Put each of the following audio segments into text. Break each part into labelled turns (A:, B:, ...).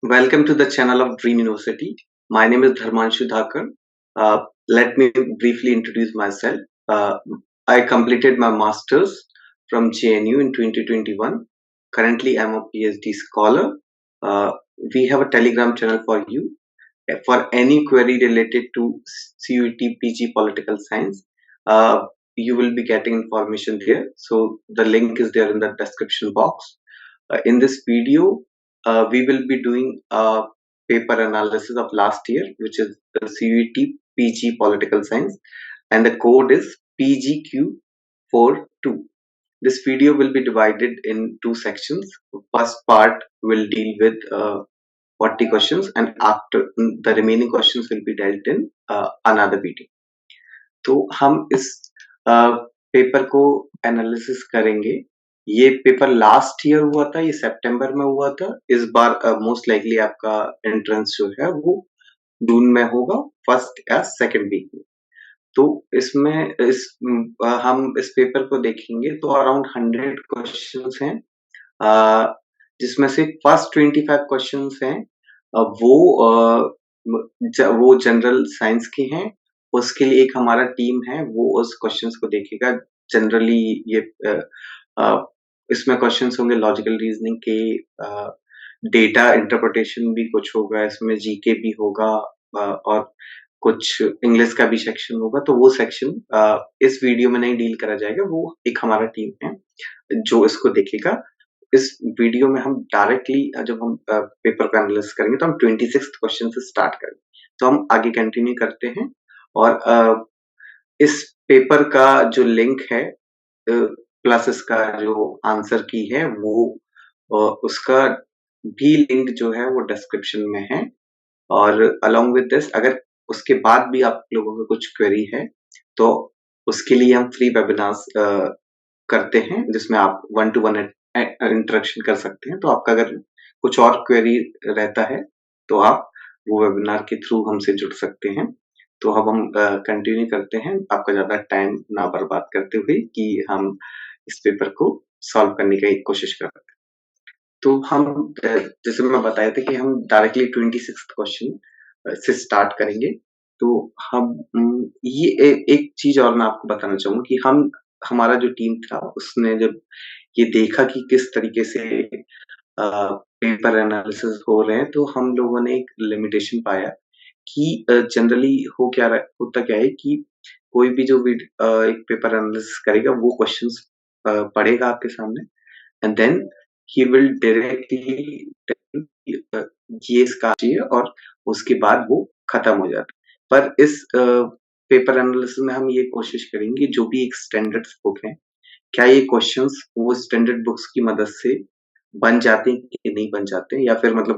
A: Welcome to the channel of Dream University. My name is Dharmanshu Dhakar. Let me briefly introduce myself. I completed my master's from JNU in 2021. Currently, I'm a PhD scholar. Uh, we have a Telegram channel for you for any query related to CUET PG Political Science. Uh, you will be getting information there. So the link is there in the description box. In this video, we will be doing a paper analysis of last year, which is the CUET PG Political Science, and the code is PGQ42. This video will be divided in two sections. First part will deal with 40 questions, and after the remaining questions will be dealt in another video. तो हम इस paper को analysis करेंगे। ये paper last year हुआ था, ये सितंबर में हुआ था। इस बार मोस्ट लाइकली आपका एंट्रेंस जो है वो जून में होगा, फर्स्ट या सेकंड वीक में। तो इसमें हम इस पेपर को देखेंगे तो अराउंड 100 क्वेश्चंस हैं, जिसमें से फर्स्ट 25 क्वेश्चंस हैं वो जनरल साइंस के हैं। उसके लिए एक हमारा टीम है, वो उस क्वेश्चंस को देखेगा। जनरली ये इसमें क्वेश्चंस होंगे लॉजिकल रीजनिंग के, डेटा इंटरप्रिटेशन भी कुछ होगा, इसमें जीके भी होगा, और कुछ इंग्लिश का भी सेक्शन होगा। तो वो सेक्शन इस वीडियो में नहीं डील करा जाएगा, वो एक हमारा टीम है जो इसको देखेगा। इस वीडियो में हम डायरेक्टली जब हम पेपर का एनालिसिस करेंगे तो हम 26 क्वेश्चन से स्टार्ट करेंगे। तो हम आगे कंटिन्यू करते हैं, और इस पेपर का जो लिंक है प्लस इसका जो आंसर की है वो उसका भी लिंक जो है वो डिस्क्रिप्शन में है। और अलोंग विद दिस, अगर उसके बाद भी आप लोगों को कुछ क्वेरी है तो उसके लिए हम फ्री वेबिनार्स करते हैं, जिसमें आप 1-to-1 इंटरेक्शन कर सकते हैं। तो आपका अगर कुछ और क्वेरी रहता है तो आप वो वेबिनार के थ्रू हमसे जुड़ सकते हैं। तो अब हम कंटिन्यू करते हैं, आपका ज्यादा टाइम ना बर्बाद करते हुए, कि हम इस पेपर को सॉल्व करने की कोशिश करते हैं। तो हम जैसे मैं बताया था कि हम डायरेक्टली 26 क्वेश्चन से स्टार्ट करेंगे। तो हम ये एक चीज और मैं आपको बताना चाहूंगा कि हमारा जो टीम था उसने जब ये देखा कि किस तरीके से पेपर एनालिसिस हो रहे हैं, तो हम लोगों ने एक लिमिटेशन पाया कि जनरली होता क्या है कि कोई भी जो एक पेपर एनालिसिस करेगा वो क्वेश्चंस पढ़ेगा आपके सामने, and then he will directly ये इसका चाहिए, और उसके बाद वो खत्म हो जाता है। पर इस पेपर एनालिसिस में हम ये कोशिश करेंगे, जो भी एक स्टैंडर्ड बुक है, क्या ये क्वेश्चंस वो स्टैंडर्ड बुक्स की मदद से बन जाते हैं कि नहीं बन जाते हैं, या फिर मतलब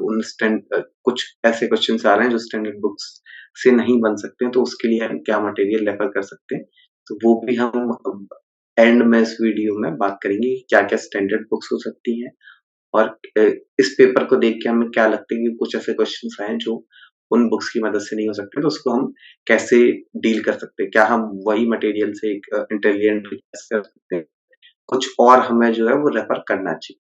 A: कुछ ऐसे क्वेश्चंस आ रहे हैं जो स्टैंडर्ड बुक्स से नहीं बन सकते हैं, तो उसके लिए हम क्या मटेरियल रेफर कर सकते हैं। तो वो भी हम एंड में इस वीडियो में बात करेंगे कि क्या-क्या स्टैंडर्ड बुक्स हो सकती हैं, और इस पेपर को देख के हमें क्या लगता है कि कुछ ऐसे क्वेश्चंस आए हैं जो उन बुक्स की मदद से नहीं हो सकते, तो उसको हम कैसे डील कर सकते हैं? क्या हम वही मटेरियल से एक इंटेलिजेंट रिप्लेस कर सकते हैं? कुछ और हमें जो है वो रेफर करना चाहिए।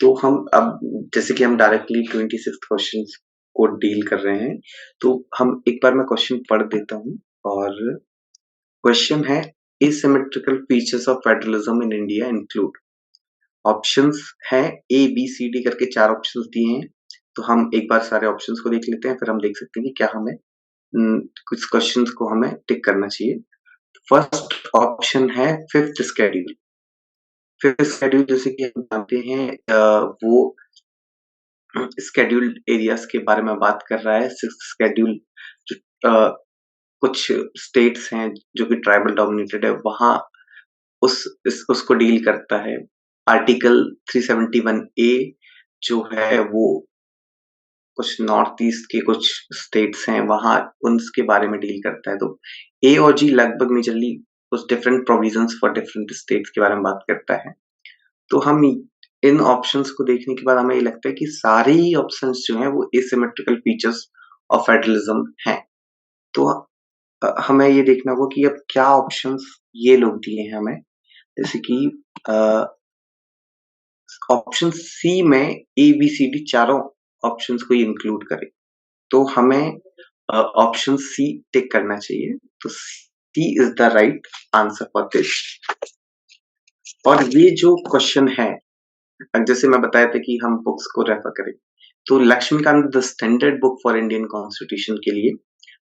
A: तो हम अब जैसे कि हम डायरेक्टली 26 क्वेश्चंस को डील कर रहे हैं, तो हम एक बार मैं क्वेश्चन पढ़ देता हूँ। और क्वेश्चन है, asymmetrical features of federalism in India include. Options हैं ए बी सी डी करके 4 ऑप्शंस दिए हैं। तो हम एक बार सारे ऑप्शंस को देख लेते हैं, फिर हम देख सकते हैं कि क्या हमें कुछ क्वेश्चंस को हमें टिक करना चाहिए। फर्स्ट ऑप्शन है फिफ्थ शेड्यूल। फिफ्थ शेड्यूल जैसे कि हम जानते हैं वो शेड्यूल्ड एरियाज के बारे में बात कर रहा है। सिक्स्थ शेड्यूल कुछ स्टेट्स हैं जो कि ट्राइबल डोमिनेटेड है, वहां उसको डील करता है। आर्टिकल 371 ए जो है वो कुछ नॉर्थ ईस्ट के कुछ स्टेट्स हैं वहां उनके बारे में डील करता है। तो ए और जी लगभग मेजरली कुछ different provisions for different states के बारे में बात करता है। तो हम इन ऑप्शंस को देखने के बाद हमें ये लगता है कि सारे ही ऑप्शंस जो हैं वो एसिमेट्रिकल फीचर्स ऑफ फेडरलिज्म हैं। तो हमें ये देखना होगा कि अब क्या ऑप्शंस ये लोग दिए हैं हमें, जैसे कि ऑप्शन सी में ए बी सी डी चारों ऑप्शंस को इंक्लूड करे, तो हमें ऑप्शन सी टिक करना चाहिए। तो C is the right answer for this. और ये जो क्वेश्चन है, जैसे मैं बताया था कि हम बुक्स को रेफर करें, तो Laxmikant the standard book for Indian constitution के लिए,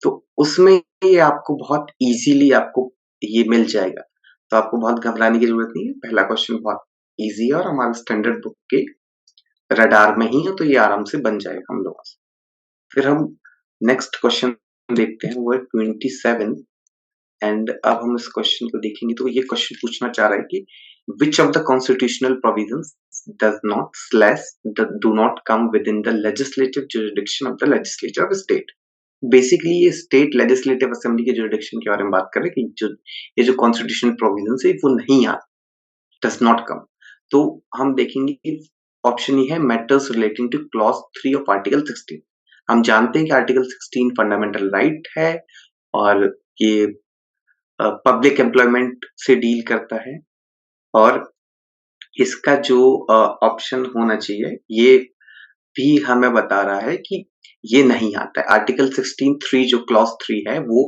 A: तो उसमें ये आपको बहुत इजीली आपको ये मिल जाएगा। तो आपको बहुत घबराने की जरूरत नहीं है। पहला क्वेश्चन बहुत इजी है और हमारे स्टैंडर्ड बुक के रडार में ही है, तो ये आराम से बन जाएगा हम लोगों से। फिर हम नेक्स्ट क्वेश्चन देखते हैं, वो है 27। एंड अब हम इस क्वेश्चन को देखेंगे, तो ये क्वेश्चन पूछना चाह रहा है कि which of the constitutional provisions does not slash do not come within the legislative jurisdiction of the legislature of a state। Basically ये स्टेट लेजिस्लेटिव असेंबली के जुरिडिक्शन के बारे में बात कर रहे हैं कि जो ये जो कॉन्स्टिट्यूशन प्रोविजन है वो नहीं आते, डस नॉट कम। तो हम देखेंगे कि ऑप्शन ई है matters relating to clause 3 of article 16। हम जानते हैं कि आर्टिकल 16 फंडामेंटल राइट है और ये पब्लिक एम्प्लॉयमेंट से डील करता है, और इसका जो ऑप्शन होना चाहिए ये भी हमें बता रहा है कि ये नहीं आता है। आर्टिकल 16(3) जो क्लॉज 3 है वो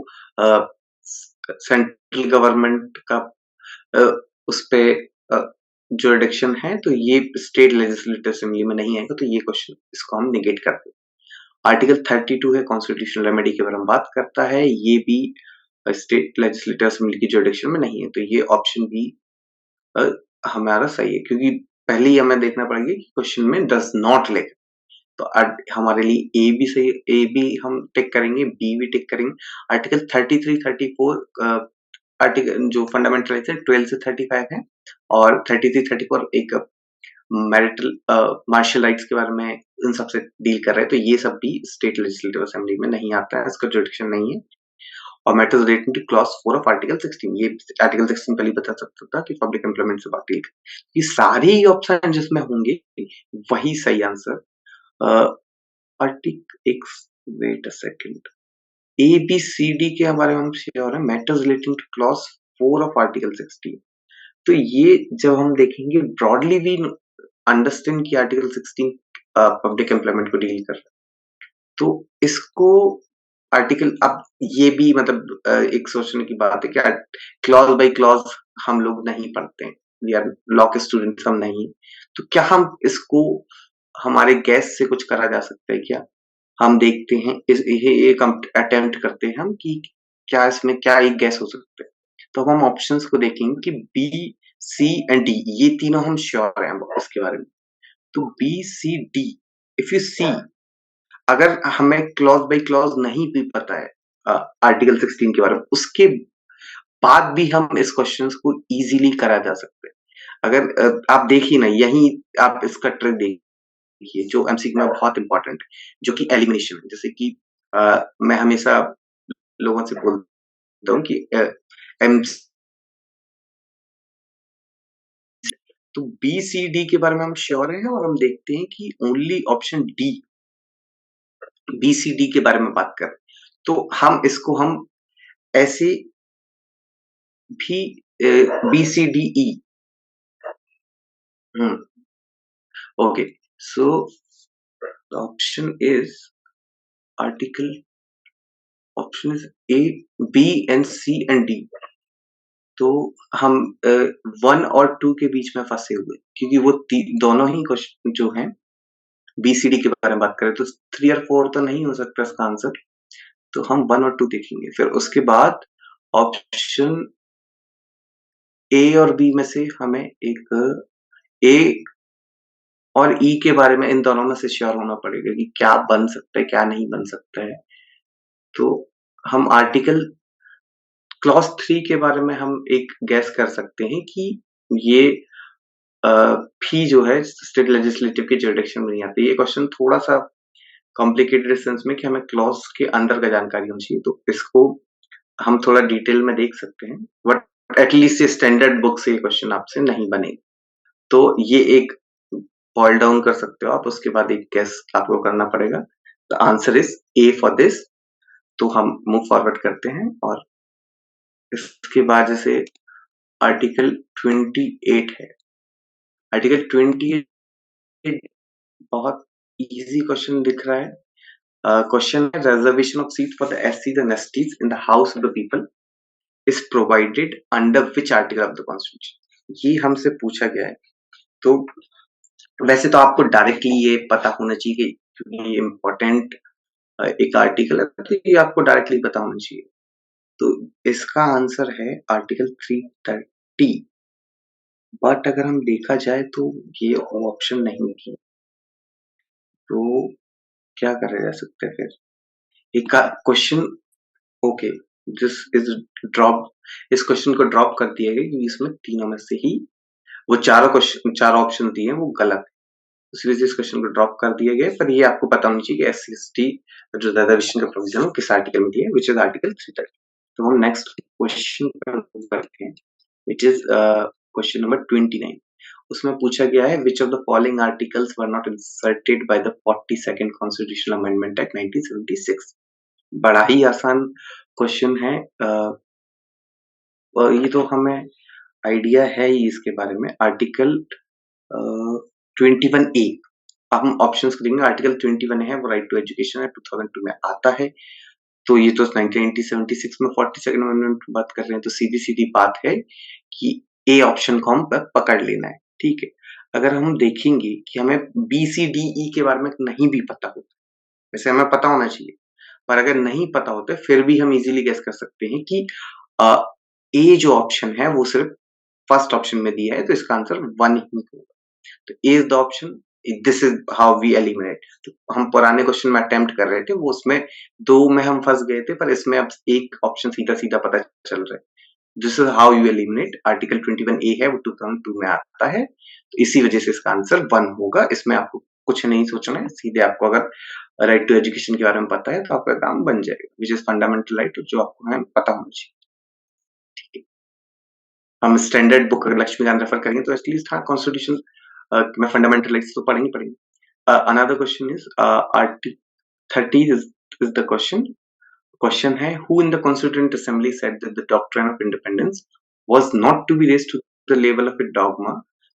A: सेंट्रल गवर्नमेंट का उस पे जुरिडिक्शन है, तो ये स्टेट लेजिस्लेटिव असेंबली में नहीं आएगा, तो ये क्वेश्चन इसको हम निगेट करते हैं। आर्टिकल 32 है कॉन्स्टिट्यूशनल रेमेडी के बारे में बात करता है, ये भी स्टेट लेजिस्लेटिव असेंबली की जुरिडिक्शन में नहीं है, तो ये ऑप्शन भी हमारा सही है, क्योंकि पहले ही हमें देखना पड़ेगा कि क्वेश्चन में डज नॉट लेगा। तो हमारे लिए ए भी सही, ए भी हम टिक करेंगे, बी भी टिक करेंगे। आर्टिकल 33, 34 आर्टिकल जो फंडामेंटल राइट्स है 12 से 35 है, और 33, 34 एक मैरिटल मार्शल राइट्स के बारे में इन सबसे डील कर रहे हैं, तो ये सब भी स्टेट लेजिस्लेटिव असेंबली में नहीं आता है, इसका जुरिडिक्शन नहीं है। और matters relating to clause 4 of article 16, ये आर्टिकल 16 पहले बता सकता था कि पब्लिक एम्प्लॉयमेंट से बात डील कर। ये सारे ही ऑप्शन जिसमें होंगे वही सही आंसर। एक wait a second, A B C D के हमारे हम श्योर है, matters relating to clause 4 of article 16। तो ये जब हम देखेंगे ब्रॉडली वी अंडरस्टैंड कि आर्टिकल 16 पब्लिक एम्प्लॉयमेंट को डील कर रहा है, तो इसको आर्टिकल अब ये भी मतलब एक सोचने की बात है कि क्लॉज बाय क्लॉज हम लोग नहीं पढ़ते हैं, वी आर लॉ के स्टूडेंट्स हम नहीं, तो क्या हम इसको हमारे गैस से कुछ करा जा सकता है क्या? हम देखते हैं ये एक अटेम्प्ट करते हैं हम कि क्या इसमें क्या एक गैस हो सकता है। तो अब हम ऑप्शंस को देखेंगे कि बी, सी एंड डी, ये तीनों हम श्योर हैं इसके बारे में। तो B, C, D, if you see, अगर हमें क्लॉज बाय क्लॉज नहीं भी पता है आर्टिकल 16 के बारे में, उसके बाद भी हम इस क्वेश्चंस को इजीली करा जा सकते हैं। अगर आप देखिए ना, यही आप इसका ट्रिक देखिए जो एमसीक्यू में बहुत इंपॉर्टेंट है, जो कि एलिमिनेशन है। जैसे कि मैं हमेशा लोगों से बोलता हूँ कि एम तो बी सी डी के बारे में हम श्योर हैं, और हम देखते हैं कि only option D B C D के बारे में बात कर, तो हम इसको हम ऐसे भी B C D E, okay, so option is article, option is A, B and C and D. तो हम 1 और 2 के बीच में फंसे हुए, क्योंकि वो दोनों ही क्वेश्चन जो हैं बीसीडी के बारे में बात करें, तो 3 और 4 तो नहीं हो सकता इसका आंसर, तो हम 1 और 2 देखेंगे। फिर उसके बाद ऑप्शन ए और बी में से हमें एक ए और ई के बारे में, इन दोनों में से श्योर होना पड़ेगा कि क्या बन सकता है क्या नहीं बन सकता है। तो हम आर्टिकल क्लॉज 3 के बारे में हम एक गैस कर सकते हैं कि ये भी जो है स्टेट लेजिस्लेटिव के जुरिडिक्शन में नहीं आती। ये क्वेश्चन थोड़ा सा कॉम्प्लिकेटेड सेंस में कि हमें क्लॉज के अंदर का जानकारी होनी चाहिए, तो इसको हम थोड़ा डिटेल में देख सकते हैं, बट एटलीस्ट ये स्टैंडर्ड बुक से ये क्वेश्चन आपसे नहीं बनेगा। तो ये एक बॉइल डाउन कर सकते हो आप, उसके बाद एक गेस आपको करना पड़ेगा। The answer is A for this. तो हम मूव फॉरवर्ड करते हैं, और इसके बाद जैसे आर्टिकल 28 है। आर्टिकल 28 बहुत इजी क्वेश्चन दिख रहा है। क्वेश्चन है reservation of seat for the एससीज and STs in the house of the People is provided under which article of the Constitution. ये हमसे पूछा गया है। तो वैसे तो आपको डायरेक्टली ये पता होना चाहिए क्योंकि ये इम्पोर्टेंट एक आर्टिकल है, तो ये आपको डायरेक्टली पता होना चाहिए। तो इसका आंसर है आर्टिकल 330। बट अगर हम देखा जाए तो ये ऑप्शन नहीं है, तो क्या करा जा सकता है फिर? एक question, okay, this is drop. इस क्वेश्चन को ड्रॉप कर दिया गया क्योंकि इसमें तीनों में से ही वो चारों क्वेश्चन, चारों ऑप्शन दिए हैं वो गलत है। इस वजह से इस क्वेश्चन को ड्रॉप कर दिया गया है। पर ये आपको पता होना चाहिए कि एससी एसटी जो रिजर्वेशन का प्रोविजन है किस आर्टिकल में दिया है, विच इज आर्टिकल 330। तो हम नेक्स्ट क्वेश्चन पर मूव करते हैं, विच इज क्वेश्चन नंबर 29। उसमें पूछा गया है which of the following articles were not inserted by the 42nd constitutional amendment act 1976। बड़ा ही आसान क्वेश्चन है, और ये तो हमें आइडिया है ही इसके बारे में। आर्टिकल 21A, अब हम ऑप्शंस को देखेंगे। आर्टिकल 21 है वो राइट टू एजुकेशन है, 2002 में आता है। तो ये तो 1976 में 42nd अमेंडमेंट की बात कर रहे हैं, तो सीधी सीधी बात है कि ए ऑप्शन को हम पकड़ लेना है। ठीक है, अगर हम देखेंगे कि हमें बी सी डी ई के बारे में नहीं भी पता हो, वैसे हमें पता होना चाहिए, पर अगर नहीं पता होता फिर भी हम इजीली गेस कर सकते हैं कि ए जो ऑप्शन है वो सिर्फ फर्स्ट ऑप्शन में दिया है, तो इसका आंसर 1 ही होगा। तो A is the option, this is how we eliminate. तो हम पुराने क्वेश्चन में अटेम्प्ट कर रहे थे, वो उसमें 2 में हम फंस गए थे, पर इसमें अब एक ऑप्शन सीधा सीधा पता चल रहा है। This is how you eliminate. Article 21A है वो 2002 में आता है, तो इसी वजह से इसका आंसर 1 होगा। इसमें आपको कुछ नहीं सोचना है, सीधे आपको अगर राइट टू एजुकेशन के बारे में पता है तो आपका काम बन जाएगा, विच इज फंडामेंटल राइट जो आपको हमें पता होना चाहिए। ठीक है, हम स्टैंडर्ड बुक अगर लक्ष्मीकांत रेफर करेंगे तो एटलीस्ट हाँ कॉन्स्टिट्यूशन में फंडामेंटल राइट्स तो पढ़ेंगे पढ़ेंगे। Another question is article 30 is the question. Question है who in the Constituent Assembly said that the doctrine of independence was not to be raised to the level of a dogma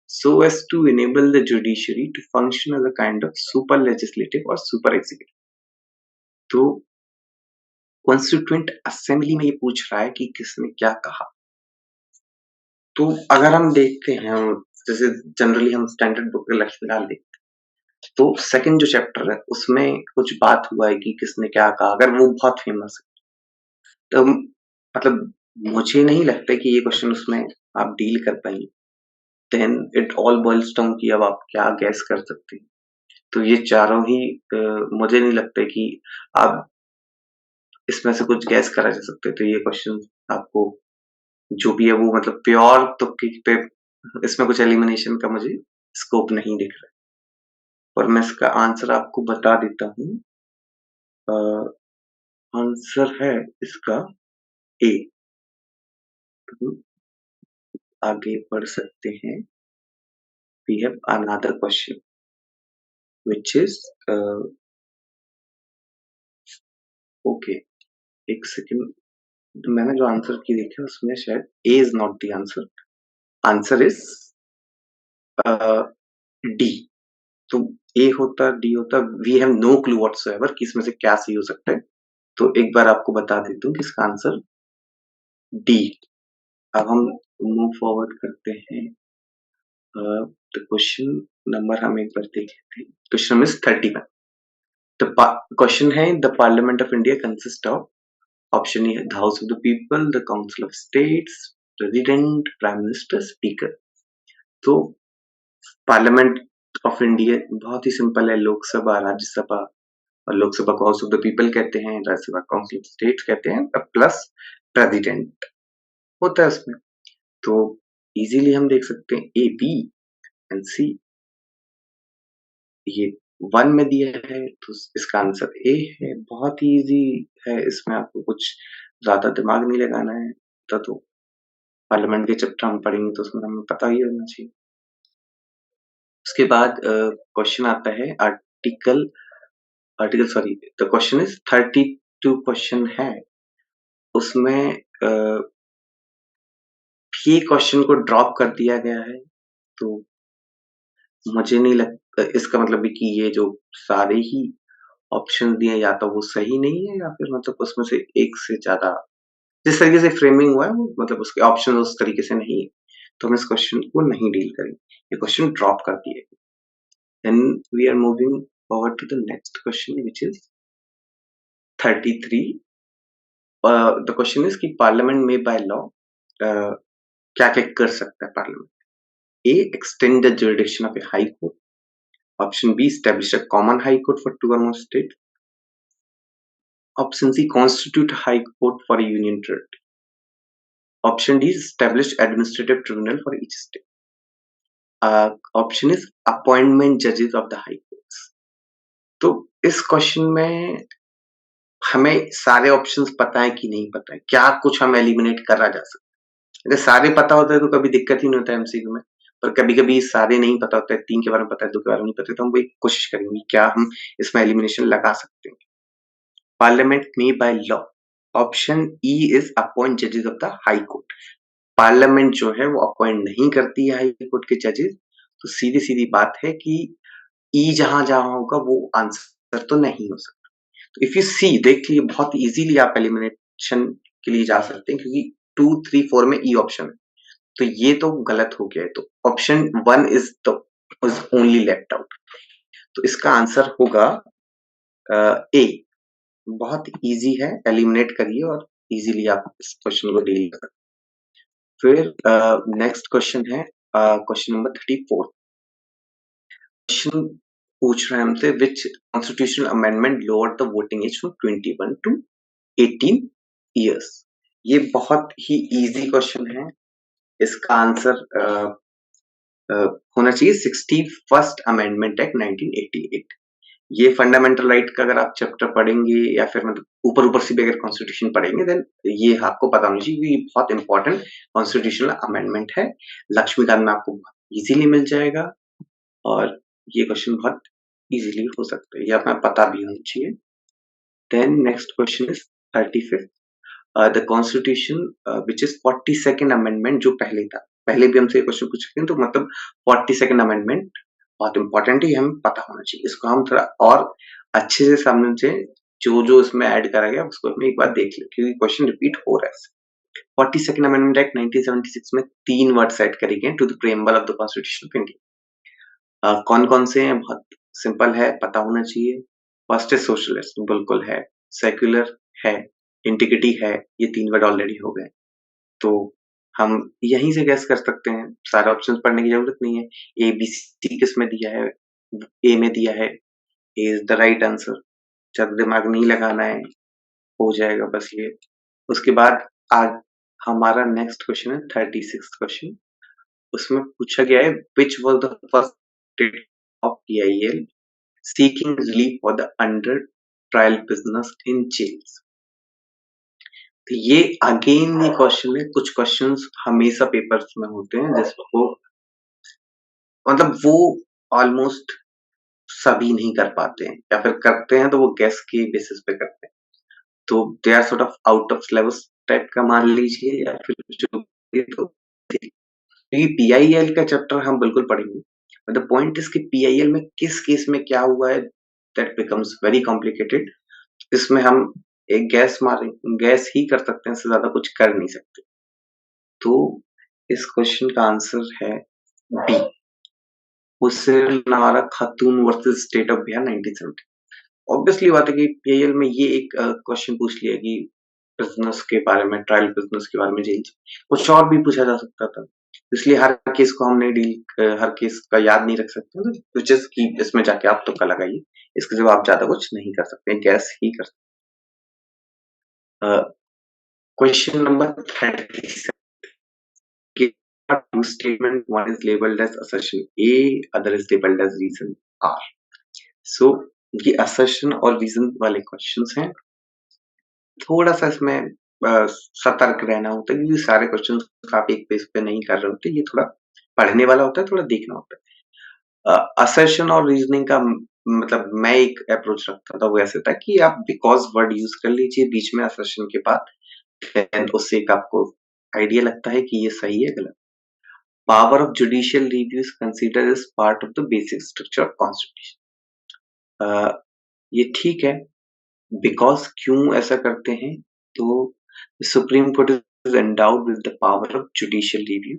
A: so as to enable the judiciary to function as a kind of super legislative or super executive. तो constituent assembly में ये पूछ रहा है कि किसने क्या कहा। तो अगर हम देखते हैं, जैसे जनरली हम स्टैंडर्ड बुक में लक्ष्मीकांत देखते हैं, तो सेकंड जो चैप्टर है उसमें कुछ बात हुआ है कि किसने क्या कहा, अगर वो बहुत फेमस है तो मतलब मुझे नहीं लगता कि ये क्वेश्चन उसमें आप डील कर पाएंगे। Then it all boils down कि अब आप क्या गैस कर सकते हैं। तो ये चारों ही मुझे नहीं लगता कि आप इसमें से कुछ गैस करा जा सकते। तो ये क्वेश्चन आपको जो भी है वो मतलब प्योर तुक्के पे, इसमें कुछ एलिमिनेशन का मुझे स्कोप नहीं दिख रहा है। और मैं इसका आंसर आपको बता देता हूँ। आंसर है इसका ए। तो आगे बढ़ सकते हैं। We have another question, which is okay, एक सेकंड, मैंने जो आंसर की देखा उसमें शायद A is not the answer, answer is D. तो ए होता, डी होता, we have no clue whatsoever कि इसमें से क्या सही हो सकता है। तो एक बार आपको बता देता हूँ कि इसका आंसर डी। अब हम मूव फॉरवर्ड करते हैं। तो क्वेश्चन नंबर हम एक बार देख लेते हैं। Question number 31। द क्वेश्चन है the parliament of India consist of, option A the house of the people, the council of states, president, prime minister, speaker. तो पार्लियामेंट ऑफ इंडिया बहुत ही सिंपल है, लोकसभा, राज्यसभा। और लोकसभा को हाउस ऑफ द पीपल कहते हैं, Rajya Sabha council of states कहते हैं, प्लस प्रेसिडेंट होता है उसमें। तो इजीली हम देख सकते हैं ए, बी एंड सी। ये 1 में दिया है तो इसका आंसर ए है। बहुत ही इजी है, इसमें आपको कुछ ज्यादा दिमाग नहीं लगाना है। तो पार्लियामेंट के चैप्टर हम पढ़ेंगे तो उसमें हमें पता ही होना चाहिए। उसके बाद क्वेश्चन आता है article article sorry, the question is 32 question है। उसमें ये क्वेश्चन को ड्रॉप कर दिया गया है, तो मुझे नहीं लगता इसका मतलब भी कि ये जो सारे ही ऑप्शन दिए या तो वो सही नहीं है या फिर मतलब उसमें से एक से ज़्यादा जिस तरीके से फ्रेमिंग हुआ है वो मतलब उसके ऑप्शन उस तरीके से नहीं है। तो हम इस क्वेश्चन को नहीं डील करेंगे। ये क्वेश्चन ड्रॉप कर दिए। Then we are moving forward to the next question which is 33। The question is कि पार्लियामेंट में बाय लॉ क्या-क्या कर सकता है parliament? A. Extend the jurisdiction of a high court. Option B. Establish a common high court for two or more states. Option C. Constitute a high court for a union territory. Option D. Establish administrative tribunal for each state. Option is appointment judges of the high courts. तो इस question में हमें सारे options पता है कि नहीं पता है, क्या कुछ हम एलिमिनेट करा जा सकता है। अगर सारे पता होता है तो कभी दिक्कत ही नहीं होता है एमसीक्यू में, पर कभी-कभी सारे नहीं पता होता है, 3 के बारे में पता है, 2 के बारे में नहीं पता है, तो हम वही कोशिश करेंगे क्या हम इसमें एलिमिनेशन लगा सकते हैं। पार्लियामेंट में by law, option E is appoint जजेस of the High Court. Parliament जो है वो अपॉइंट नहीं करती है हाई कोर्ट के जजेस, तो सीधी-सीधी बात है कि ई जहां-जहां होगा वो आंसर तो नहीं हो सकता। तो इफ यू सी देख लिए बहुत इजीली आप एलिमिनेशन के लिए जा सकते हैं क्योंकि 2, 3, 4 में ई ऑप्शन है। तो ये तो गलत हो गया है, तो option 1 is only left out. तो इसका आंसर होगा ए। बहुत इजी है, एलिमिनेट करिए और इजीली आप इस क्वेश्चन को डील कर सकते हैं। फिर नेक्स्ट क्वेश्चन है क्वेश्चन नंबर 34। क्वेश्चन पूछ रहे हैं हमसे which constitutional amendment lowered the voting age from 21 to 18 years. ये बहुत ही इजी क्वेश्चन है। इसका आंसर होना चाहिए 61st अमेंडमेंट एक्ट 1988। ये फंडामेंटल राइट का अगर आप चैप्टर पढ़ेंगे या फिर मतलब ऊपर-ऊपर से भी अगर कॉन्स्टिट्यूशन पढ़ेंगे देन ये आपको पता होना चाहिए कि ये बहुत इंपॉर्टेंट कॉन्स्टिट्यूशनल अमेंडमेंट है। लक्ष्मीकांत में आपको इजीली मिल जाएगा और ये क्वेश्चन बहुत इजीली हो सकता है। ये हमें पता भी होना चाहिए। Then next question is 35th। The constitution which is 42nd amendment जो पहले था। पहले भी हमसे ये क्वेश्चन पूछ चुके हैं तो मतलब 42nd अमेंडमेंट बहुत इंपॉर्टेंट है, ये हमें पता होना चाहिए। इसको हम थोड़ा और अच्छे से समझे जो-जो इसमें ऐड करा गया उसको हम एक बार देख लें क्योंकि क्वेश्चन रिपीट हो रहा है। 42nd अमेंडमेंट एक्ट 1976 में 3 वर्ड्स ऐड करे गए to the preamble of the constitution of India. कौन-कौन से हैं? बहुत सिंपल है, पता होना चाहिए। फर्स्ट है सोशलिस्ट, बिल्कुल है। सेक्युलर है, इंटीग्रिटी है, ये 3 वर्ड ऑलरेडी हो गए। तो हम यहीं से गेस कर सकते हैं, सारे ऑप्शंस पढ़ने की ज़रूरत नहीं है। ए, बी, सी किसमें दिया है? ए में दिया है, ए इज़ द राइट आंसर। ज़्यादा दिमाग नहीं लगाना है, हो जाएगा बस ये। उसके बाद आज हमारा नेक्स्ट क्वेश्चन है 36th क्वेश्चन। उसमें पूछा गया है which was the first state of PIL seeking relief for the under trial business in jails. तो ये अगेन ये क्वेश्चन है, कुछ क्वेश्चंस हमेशा पेपर्स में होते हैं जिसको मतलब वो ऑलमोस्ट सभी नहीं कर पाते हैं या फिर करते हैं तो वो गेस के बेसिस पे करते हैं। तो they are sort of out of syllabus type का मान लीजिए या फिर जो भी तो क्योंकि पीआईएल का चैप्टर हम बिल्कुल पढ़ेंगे। बट द पॉइंट इज कि पीआईएल में किस केस में क्या हुआ है दैट बिकम्स वेरी कॉम्प्लिकेटेड। इसमें हम एक गैस ही कर सकते हैं, इससे ज्यादा कुछ कर नहीं सकते। तो इस क्वेश्चन का आंसर है बी, हुसैन नारा खातून versus state of Bihar 1970। Obviously बात है कि पीआईएल में ये एक क्वेश्चन पूछ लिया कि बिजनेस के बारे में, ट्रायल बिजनेस के बारे में जेल कुछ और भी पूछा जा सकता था। इसलिए हर केस को हम नहीं हर केस का याद नहीं रख सकते, व्हिच इज कि इसमें जाके आप तुक्का लगाइए। इसके सिवा आप ज्यादा कुछ नहीं कर सकते, गैस ही कर सकते। क्वेश्चन नंबर 37 के two statement, one is labeled as assertion A, other is labeled as reason R. So ये assertion और reason वाले क्वेश्चंस हैं। थोड़ा सा इसमें सतर्क रहना होता है क्योंकि सारे क्वेश्चंस आप एक पेज पे नहीं कर रहे होते, ये थोड़ा पढ़ने वाला होता है, थोड़ा देखना होता है। असर्शन और रीजनिंग का मतलब मैं एक अप्रोच रखता था, वो ऐसे था कि आप बिकॉज वर्ड यूज कर लीजिए बीच में असर्शन के बाद, उससे एक आपको आइडिया लगता है कि ये सही है गलत। Power of judicial review is considered as part of the basic structure of constitution. ये ठीक है, बिकॉज क्यों ऐसा करते हैं? तो Supreme Court is endowed with the power of judicial review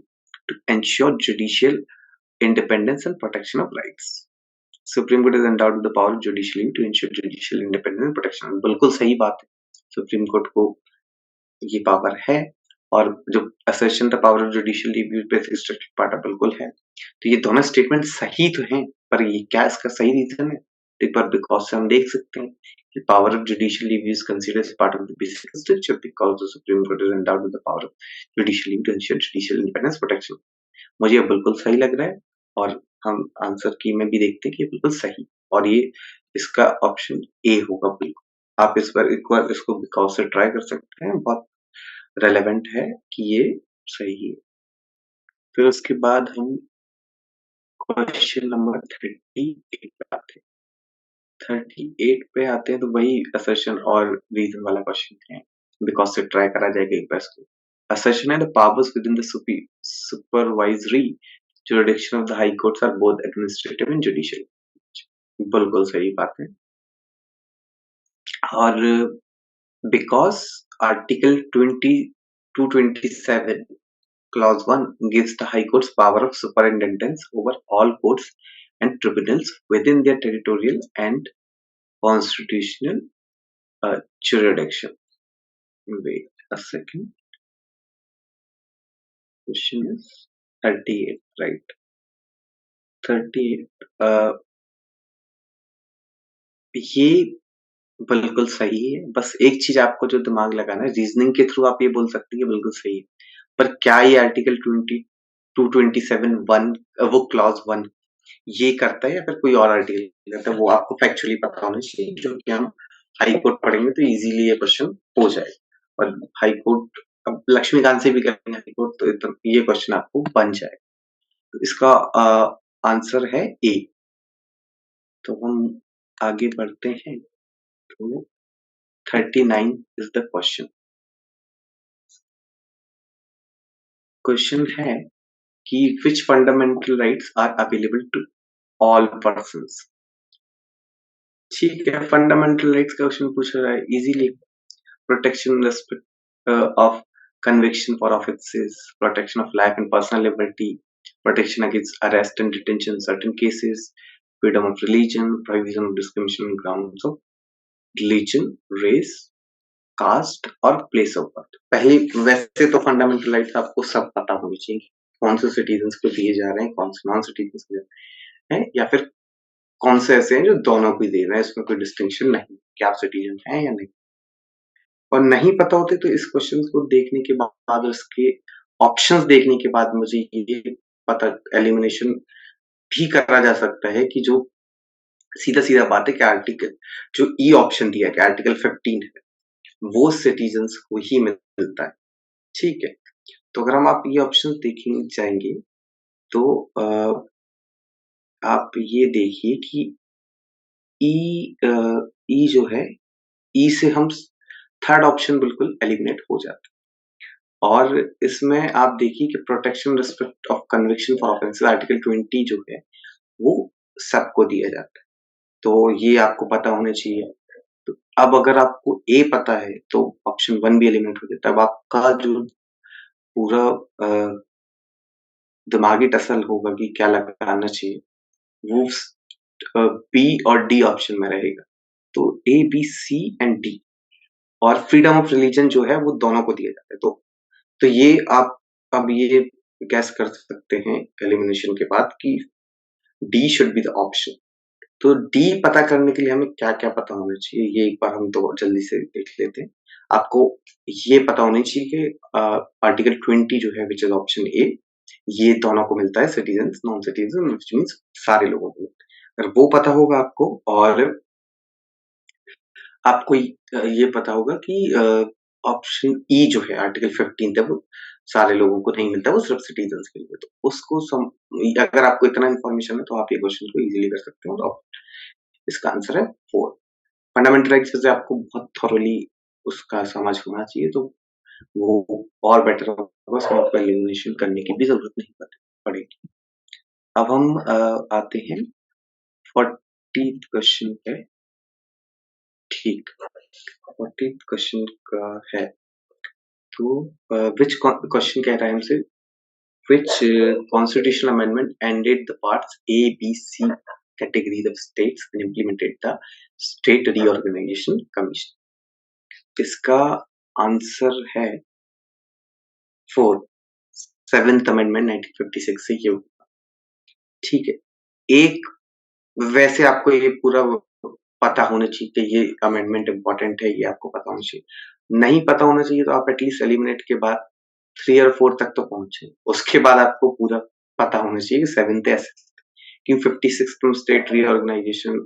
A: to ensure judicial independence and protection of rights. Supreme Court is endowed with the power of judicial review to ensure judicial independence and protection. बिल्कुल सही बात है, supreme court को ये power है, और जो assertion the power of judicial review पे स्ट्रिक्ट पार्ट बिल्कुल है। तो ये दोनों स्टेटमेंट सही तो हैं, पर ये क्या इसका सही रीजन है? एक बार बिकॉज से हम देख सकते हैं कि power of judicial review is considered as part of the basic structure because the Supreme Court is endowed with the power of judicial review to ensure judicial independence protection. मुझे ये बिल्कुल सही लग रहा है, और हम आंसर की में भी देखते हैं कि ये बिल्कुल सही, और ये इसका ऑप्शन ए होगा बिल्कुल। आप इस बार एक बार इसको बिकॉज से ट्राई कर सकते हैं, बहुत रेलेवेंट है कि ये सही है। फिर उसके बाद हम क्वेश्चन नंबर 38 पे आते हैं। 38 पे आते हैं तो वही असर्शन और रीजन वाला क्वेश्चन है, बिकॉज से ट्राई करा जाएगा एक बार इसको। असर्शन है the powers with in the supervisory jurisdiction of the high courts are both administrative and judicial. बिल्कुल सही बात है। और because article 227 clause 1 gives the high courts power of superintendence over all courts and tribunals within their territorial and constitutional jurisdiction. Wait a second. Question is 38, right? 38 ये बिल्कुल सही है। बस एक चीज आपको जो दिमाग लगाना है, रीजनिंग के थ्रू आप ये बोल सकते हैं कि बिल्कुल सही है, पर क्या ये आर्टिकल 227(1) वो क्लॉज 1 ये करता है या फिर कोई और आर्टिकल करता है, वो आपको फैक्चुअली पता होना चाहिए, जो कि हम हाई कोर्ट पढ़ेंगे तो इजीली ये क्वेश्चन हो जाएगा। और हाई कोर्ट अब लक्ष्मीकांत से भी करेंगे हाई कोर्ट, तो एकदम ये क्वेश्चन आपको बन जाएगा। तो इसका आंसर है ए। तो हम आगे बढ़ते हैं। तो 39 is the question. क्वेश्चन है कि which fundamental rights are available to all persons. ठीक है, फंडामेंटल राइट्स का क्वेश्चन पूछ रहा है easily. Protection respect of conviction for offenses, protection of life and personal liberty, protection against arrest and detention in certain cases, freedom of religion, prohibition of discrimination on grounds of religion, race, caste और place of birth. पहले वैसे तो fundamental rights आपको सब पता होनी चाहिए, कौन से सिटीजन्स को दिए जा रहे हैं, कौन से नॉन सिटीजन्स को हैं, या फिर कौन से ऐसे हैं जो दोनों को दे रहे हैं, इसमें कोई डिस्टिंक्शन नहीं कि आप सिटीजन हैं या नहीं। और नहीं पता होते तो इस क्वेश्चन को देखने के बाद, इसके ऑप्शंस देखने के बाद मुझे ये पता एलिमिनेशन भी करा जा सकता है कि जो सीधा बात है कि आर्टिकल जो ई ऑप्शन दिया गया आर्टिकल 15 है, वो सिटीजन्स को ही मिलता है। ठीक है, तो अगर हम आप ये ऑप्शन देखेंगे जाएंगे तो आप ये देखिए कि ई जो है, ई से हम थर्ड ऑप्शन बिल्कुल एलिमिनेट हो जाता है। और इसमें आप देखिए कि protection respect of conviction for offences article 20 जो है वो सबको दिया जाता है, तो ये आपको पता होना चाहिए। तो अब अगर आपको ए पता है तो ऑप्शन 1 भी एलिमिनेट हो जाता है। अब आपका जो पूरा दिमागी टसल होगा कि क्या लगाना चाहिए, वो बी और डी ऑप्शन में रहेगा। तो A B C and D, और फ्रीडम ऑफ रिलीजन जो है वो दोनों को दिया जाता है। तो ये आप अब ये गैस कर सकते हैं एलिमिनेशन के बाद कि D should be the option. तो डी पता करने के लिए हमें क्या-क्या पता होना चाहिए, ये एक बार हम तो जल्दी से देख लेते हैं। आपको ये पता होना चाहिए कि आर्टिकल 20 जो है व्हिच इज ऑप्शन ए, ये दोनों को मिलता है, citizens, non citizen, which means सारे लोगों को। अगर वो पता होगा आपको, और आपको ये पता होगा कि ऑप्शन ई जो है आर्टिकल 15 है वो सारे लोगों को नहीं मिलता, वो सिर्फ सिटीजन्स के लिए। तो उसको अगर आपको इतना इन्फॉर्मेशन है तो आप ये क्वेश्चन को इजीली कर सकते हो। और इसका आंसर है 4। फंडामेंटल राइट्स से आपको बहुत थॉरोली उसका समझ होना चाहिए, तो वो और बेटर होगा, उसमें आपको एलिमिनेशन करने की भी जरूरत नहीं पड़ती। पड़ेगी। अब हम आते हैं 40th क्वेश्चन पे। ठीक, 40th क्वेश्चन का है, तो विच क्वेश्चन कह रहा है हमसे, which constitutional amendment ended the parts A, B, C categories of states and implemented the State Reorganization Commission? इसका आंसर है 4, 7th अमेंडमेंट 1956 से ये हुआ। ठीक है, एक वैसे आपको ये पूरा पता होना चाहिए कि ये अमेंडमेंट इम्पोर्टेंट है, ये आपको पता होना चाहिए। नहीं पता होना चाहिए तो आप एटलीस्ट एलिमिनेट के बाद 3 और 4 तक तो पहुंचे, उसके बाद आपको पूरा पता होना चाहिए कि 7th या 6th, क्यों 56th स्टेट रीऑर्गेनाइजेशन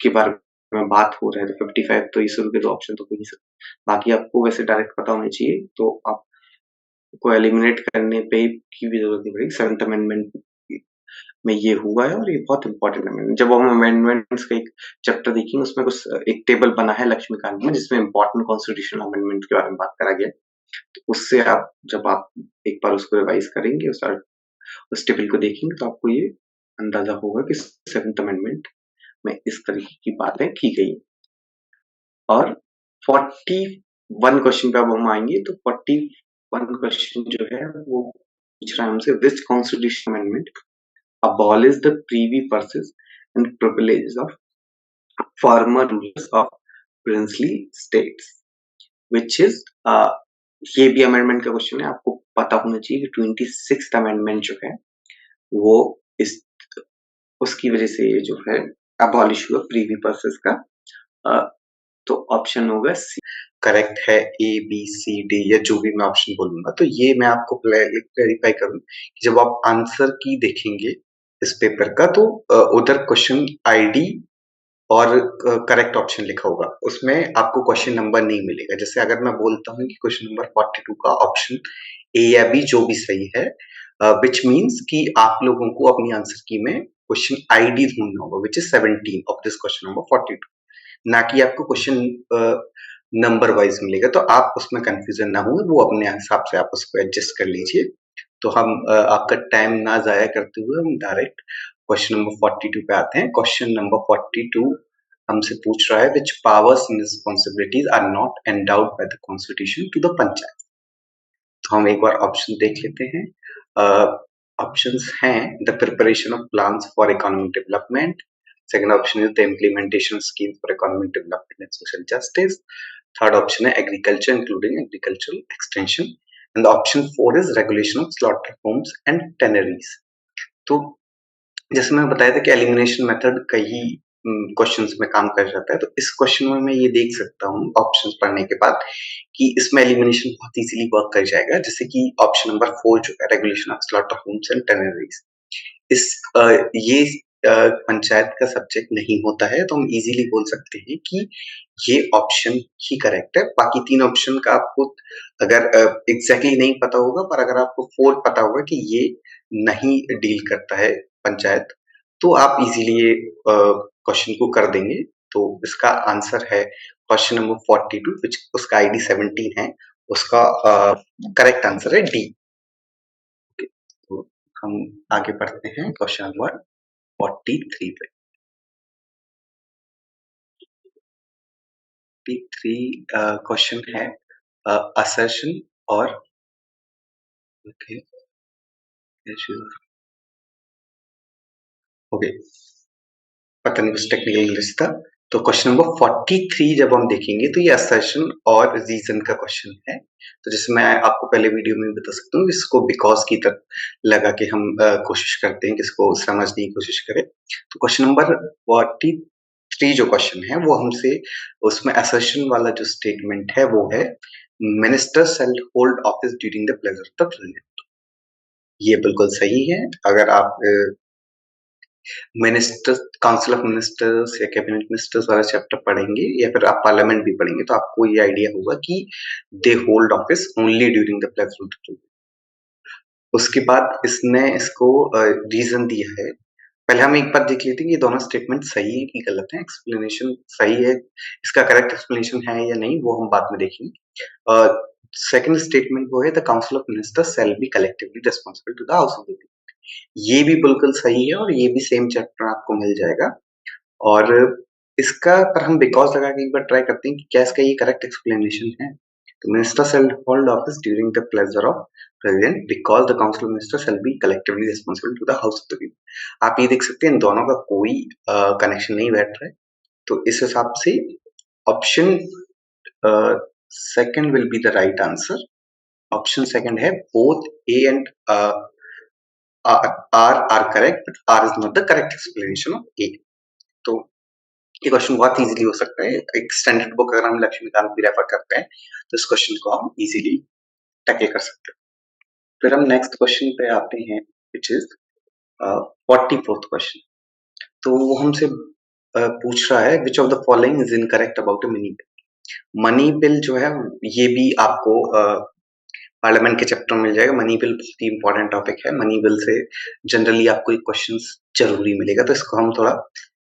A: के बारे में बात हो रहा है, तो 55 तो शुरू के 2 ऑप्शन तो हो ही सकते, बाकी आपको वैसे डायरेक्ट पता होना चाहिए, तो आपको एलिमिनेट करने पे की भी जरूरत नहीं पड़ेगी। 7th अमेंडमेंट में ये हुआ है और ये बहुत इंपॉर्टेंट अमेंडमेंट। जब हम अमेंडमेंट्स का एक चैप्टर देखेंगे, उसमें कुछ एक टेबल बना है लक्ष्मीकांत में, जिसमें इंपॉर्टेंट कॉन्स्टिट्यूशनल अमेंडमेंट के बारे में बात करा गया। तो उससे आप जब आप एक बार उसको रिवाइज करेंगे, उस टेबल को देखेंगे, तो आपको ये अंदाजा होगा कि 7th अमेंडमेंट में इस तरीके की बातें की गई। और 41 क्वेश्चन पे अब हम आएंगे, तो 41 क्वेश्चन जो है वो पूछ रहा है हमसे, which constitution amendment abolish the privy purses and privileges of former rulers of princely states, which is ये भी अमेंडमेंट का क्वेश्चन है, आपको पता होना चाहिए कि 26th अमेंडमेंट जो है वो इस उसकी वजह से जो है अबॉलिश हुआ प्रीवी पर्सेस का। तो ऑप्शन होगा सी करेक्ट है, ए बी सी डी या जो भी मैं ऑप्शन बोलूंगा। तो ये मैं आपको क्लैरिफाई करूं कि जब आप आंसर की देखेंगे इस पेपर का, तो उधर क्वेश्चन आईडी और करेक्ट ऑप्शन लिखा होगा, उसमें आपको क्वेश्चन नंबर नहीं मिलेगा। जैसे अगर मैं बोलता हूँ कि क्वेश्चन नंबर 42 का ऑप्शन ए या बी जो भी सही है, विच मीन्स कि आप लोगों को अपनी आंसर की में क्वेश्चन आईडी ढूंढना होगा, which is 17 of this question number 42, ना कि आपको क्वेश्चन नंबर वाइज मिलेगा। तो आप उसमें कंफ्यूजन ना हो, वो अपने हिसाब से आप उसको एडजस्ट कर लीजिए। तो हम आपका टाइम ना जाया करते हुए हम डायरेक्ट क्वेश्चन नंबर 42 पे आते हैं। क्वेश्चन नंबर 42 हमसे पूछ रहा है, which powers and responsibilities are not endowed by the Constitution to the panchayat. तो हम एक बार ऑप्शन देख लेते हैं। ऑप्शंस हैं the preparation of plans for economic development, second option is the implementation scheme for economic development and social justice, third option है agriculture including agricultural extension, and the option 4 is regulation of slaughter homes and tanneries। तो जैसे मैंने बताया था कि elimination method कई questions में काम कर जाता है, तो इस क्वेश्चन में मैं ये देख सकता हूँ ऑप्शंस पढ़ने के बाद कि इसमें एलिमिनेशन बहुत इजीली वर्क कर जाएगा। जैसे कि ऑप्शन नंबर 4 जो है regulation of slaughter homes and tanneries, इस ये पंचायत का सब्जेक्ट नहीं होता है, तो हम इजीली बोल सकते हैं कि ये ऑप्शन ही करेक्ट है। बाकी 3 ऑप्शन का आपको अगर एग्जैक्टली नहीं पता होगा, पर अगर आपको 4 पता होगा कि ये नहीं डील करता है पंचायत, तो आप इजीली ये क्वेश्चन को कर देंगे। तो इसका आंसर है क्वेश्चन नंबर 42, विच उसका आईडी 17 है, उसका करेक्ट आंसर है डी। तो हम आगे बढ़ते हैं क्वेश्चन नंबर 43 पे। 43 क्वेश्चन है असर्शन और ओके ओके पता नहीं कुछ टेक्निकल इंग्लिश था। तो क्वेश्चन नंबर 43 जब हम देखेंगे, तो ये असर्शन और रीजन का क्वेश्चन है। तो जैसे मैं आपको पहले वीडियो में बता सकता हूँ, इसको बिकॉज की तरह लगा के हम कोशिश करते हैं कि इसको समझने की कोशिश करें। तो क्वेश्चन नंबर 43 जो क्वेश्चन है वो हमसे उसमें असर्शन वाला जो स्टेटमेंट है वो है, minister shall hold office during the pleasure of the president. ये बिल्कुल सही है। अगर आप मिनिस्टर्स, काउंसिल ऑफ मिनिस्टर्स या कैबिनेट मिनिस्टर्स वाला चैप्टर पढ़ेंगे या फिर आप पार्लियामेंट भी पढ़ेंगे, तो आपको ये आइडिया होगा कि they hold office only during the pleasure of the president. उसके बाद इसने इसको रीजन दिया है। पहले हम एक बार देख लेते हैं कि ये दोनों स्टेटमेंट सही है कि गलत है। एक्सप्लेनेशन सही है, इसका करेक्ट एक्सप्लेनेशन है या नहीं वो हम बाद में देखेंगे। सेकंड स्टेटमेंट वो है the council of ministers shall be collectively responsible to the house of the people. ये भी बिल्कुल सही है और ये भी सेम चैप्टर आपको मिल जाएगा। और इसका पर हम बिकॉज़ लगा के एक बार ट्राई करते हैं कि क्या इसका ये करेक्ट एक्सप्लेनेशन है। तो minister shall hold office during the pleasure of president because the council of ministers shall be collectively responsible to the house of the people. आप ये देख सकते हैं इन दोनों का कोई कनेक्शन नहीं बैठ रहा है। तो इस हिसाब से option second will be the right answer. Option second है both A and R correct but R is not the correct explanation of A. तो ये क्वेश्चन बहुत इजीली हो सकता है। एक स्टैंडर्ड बुक अगर हम लक्ष्मीकांत भी रेफर करते हैं तो इस क्वेश्चन को हम इजीली टैकल कर सकते हैं। फिर हम नेक्स्ट क्वेश्चन पे आते हैं व्हिच इज 44th क्वेश्चन। तो वो हमसे पूछ रहा है which of the following is incorrect about a money bill. Money bill जो है ये भी आपको पार्लियामेंट के चैप्टर में मिल जाएगा। मनी बिल बहुत ही इंपॉर्टेंट टॉपिक है। मनी बिल से जनरली आपको एक क्वेश्चन जरूरी मिलेगा, तो इसको हम थोड़ा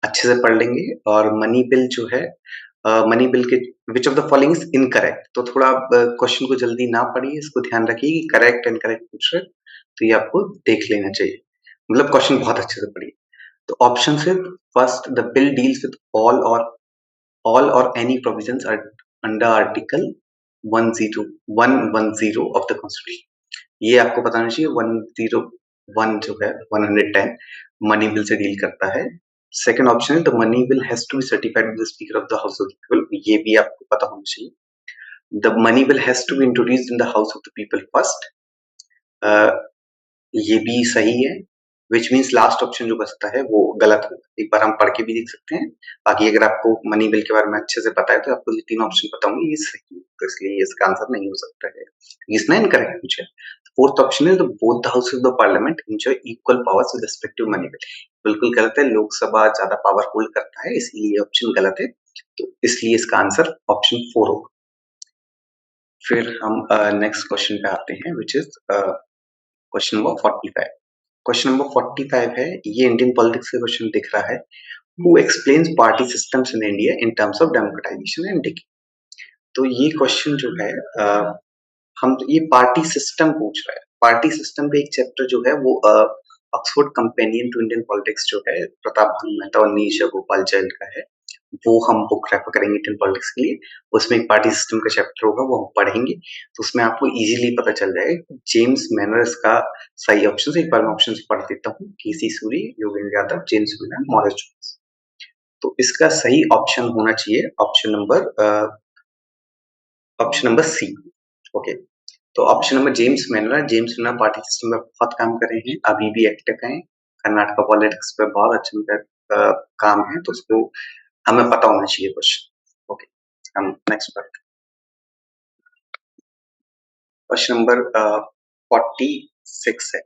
A: अच्छे से पढ़ लेंगे। और मनी बिल जो है मनी बिल के which of the following is incorrect, तो थोड़ा क्वेश्चन को जल्दी ना पढ़िए, इसको ध्यान रखिए कि करेक्ट इनकरेक्ट पूछ रहे हैं, तो ये आपको देख लेना चाहिए। मतलब क्वेश्चन बहुत अच्छे से पढ़िए। तो ऑप्शन है first the bill deals with all or any provisions are under article 110 of the constitution। ये आपको बताना चाहिए। 101 जो है 110 मनी बिल से डील करता है। सेकंड ऑप्शन है the money bill has to be certified by the speaker of the house of the people. ये भी आपको पता होना चाहिए। The money bill has to be introduced in the house of the people first. ये भी सही है। विच मीन्स लास्ट ऑप्शन जो बचता है वो गलत होगा। एक बार हम पढ़ के भी देख सकते हैं। बाकी अगर आपको मनी बिल के बारे में अच्छे से पता है तो आपको ये तीन ऑप्शन पता होंगे, ये सही है, तो इसलिए इसका आंसर नहीं हो सकता है। इसमें इनकरेक्ट पूछा है। फोर्थ ऑप्शन है both the house of the parliament enjoy equal powers with respect to money bill. बिल्कुल गलत है। लोकसभा ज्यादा पावर होल्ड करता है, इसलिए ये ऑप्शन गलत है। तो इसलिए इसका आंसर ऑप्शन 4 होगा। फिर हम नेक्स्ट क्वेश्चन पे आते हैं which is question number 45। Question number 45 है, ये इंडियन पॉलिटिक्स का क्वेश्चन दिख रहा है। Who explains party systems in India in terms of democratization and dicky. तो ये क्वेश्चन जो है हम ये पार्टी सिस्टम पूछ रहा है। पार्टी सिस्टम का एक चैप्टर जो है वो Oxford companion to Indian politics जो है प्रताप भानु मेहता और नीशा गोपालचंद का है, वो हम बुक रेफर करेंगे इंडियन पॉलिटिक्स के लिए। उसमें एक पार्टी सिस्टम का चैप्टर होगा, वो हम पढ़ेंगे, तो उसमें आपको इजीली पता चल जाएगा। जेम्स मैनर्स का सही ऑप्शन एक बार मैं ऑप्शन पढ़ देता हूँ। KC Suri, Yogendra Yadav, James Manor, Morris Jones. तो इसका सही ऑप्शन होना चाहिए ऑप्शन नंबर सी। ओके, तो option number James Manor. James Manor party system में बहुत काम कर रहे हैं, अभी भी एक्टिव हैं। कर्नाटका पॉलिटिक्स पे बहुत अच्छा उनका काम है, तो उसको हमें पता होना चाहिए क्वेश्चन। ओके, हम नेक्स्ट पढ़ते हैं। क्वेश्चन नंबर 46 है।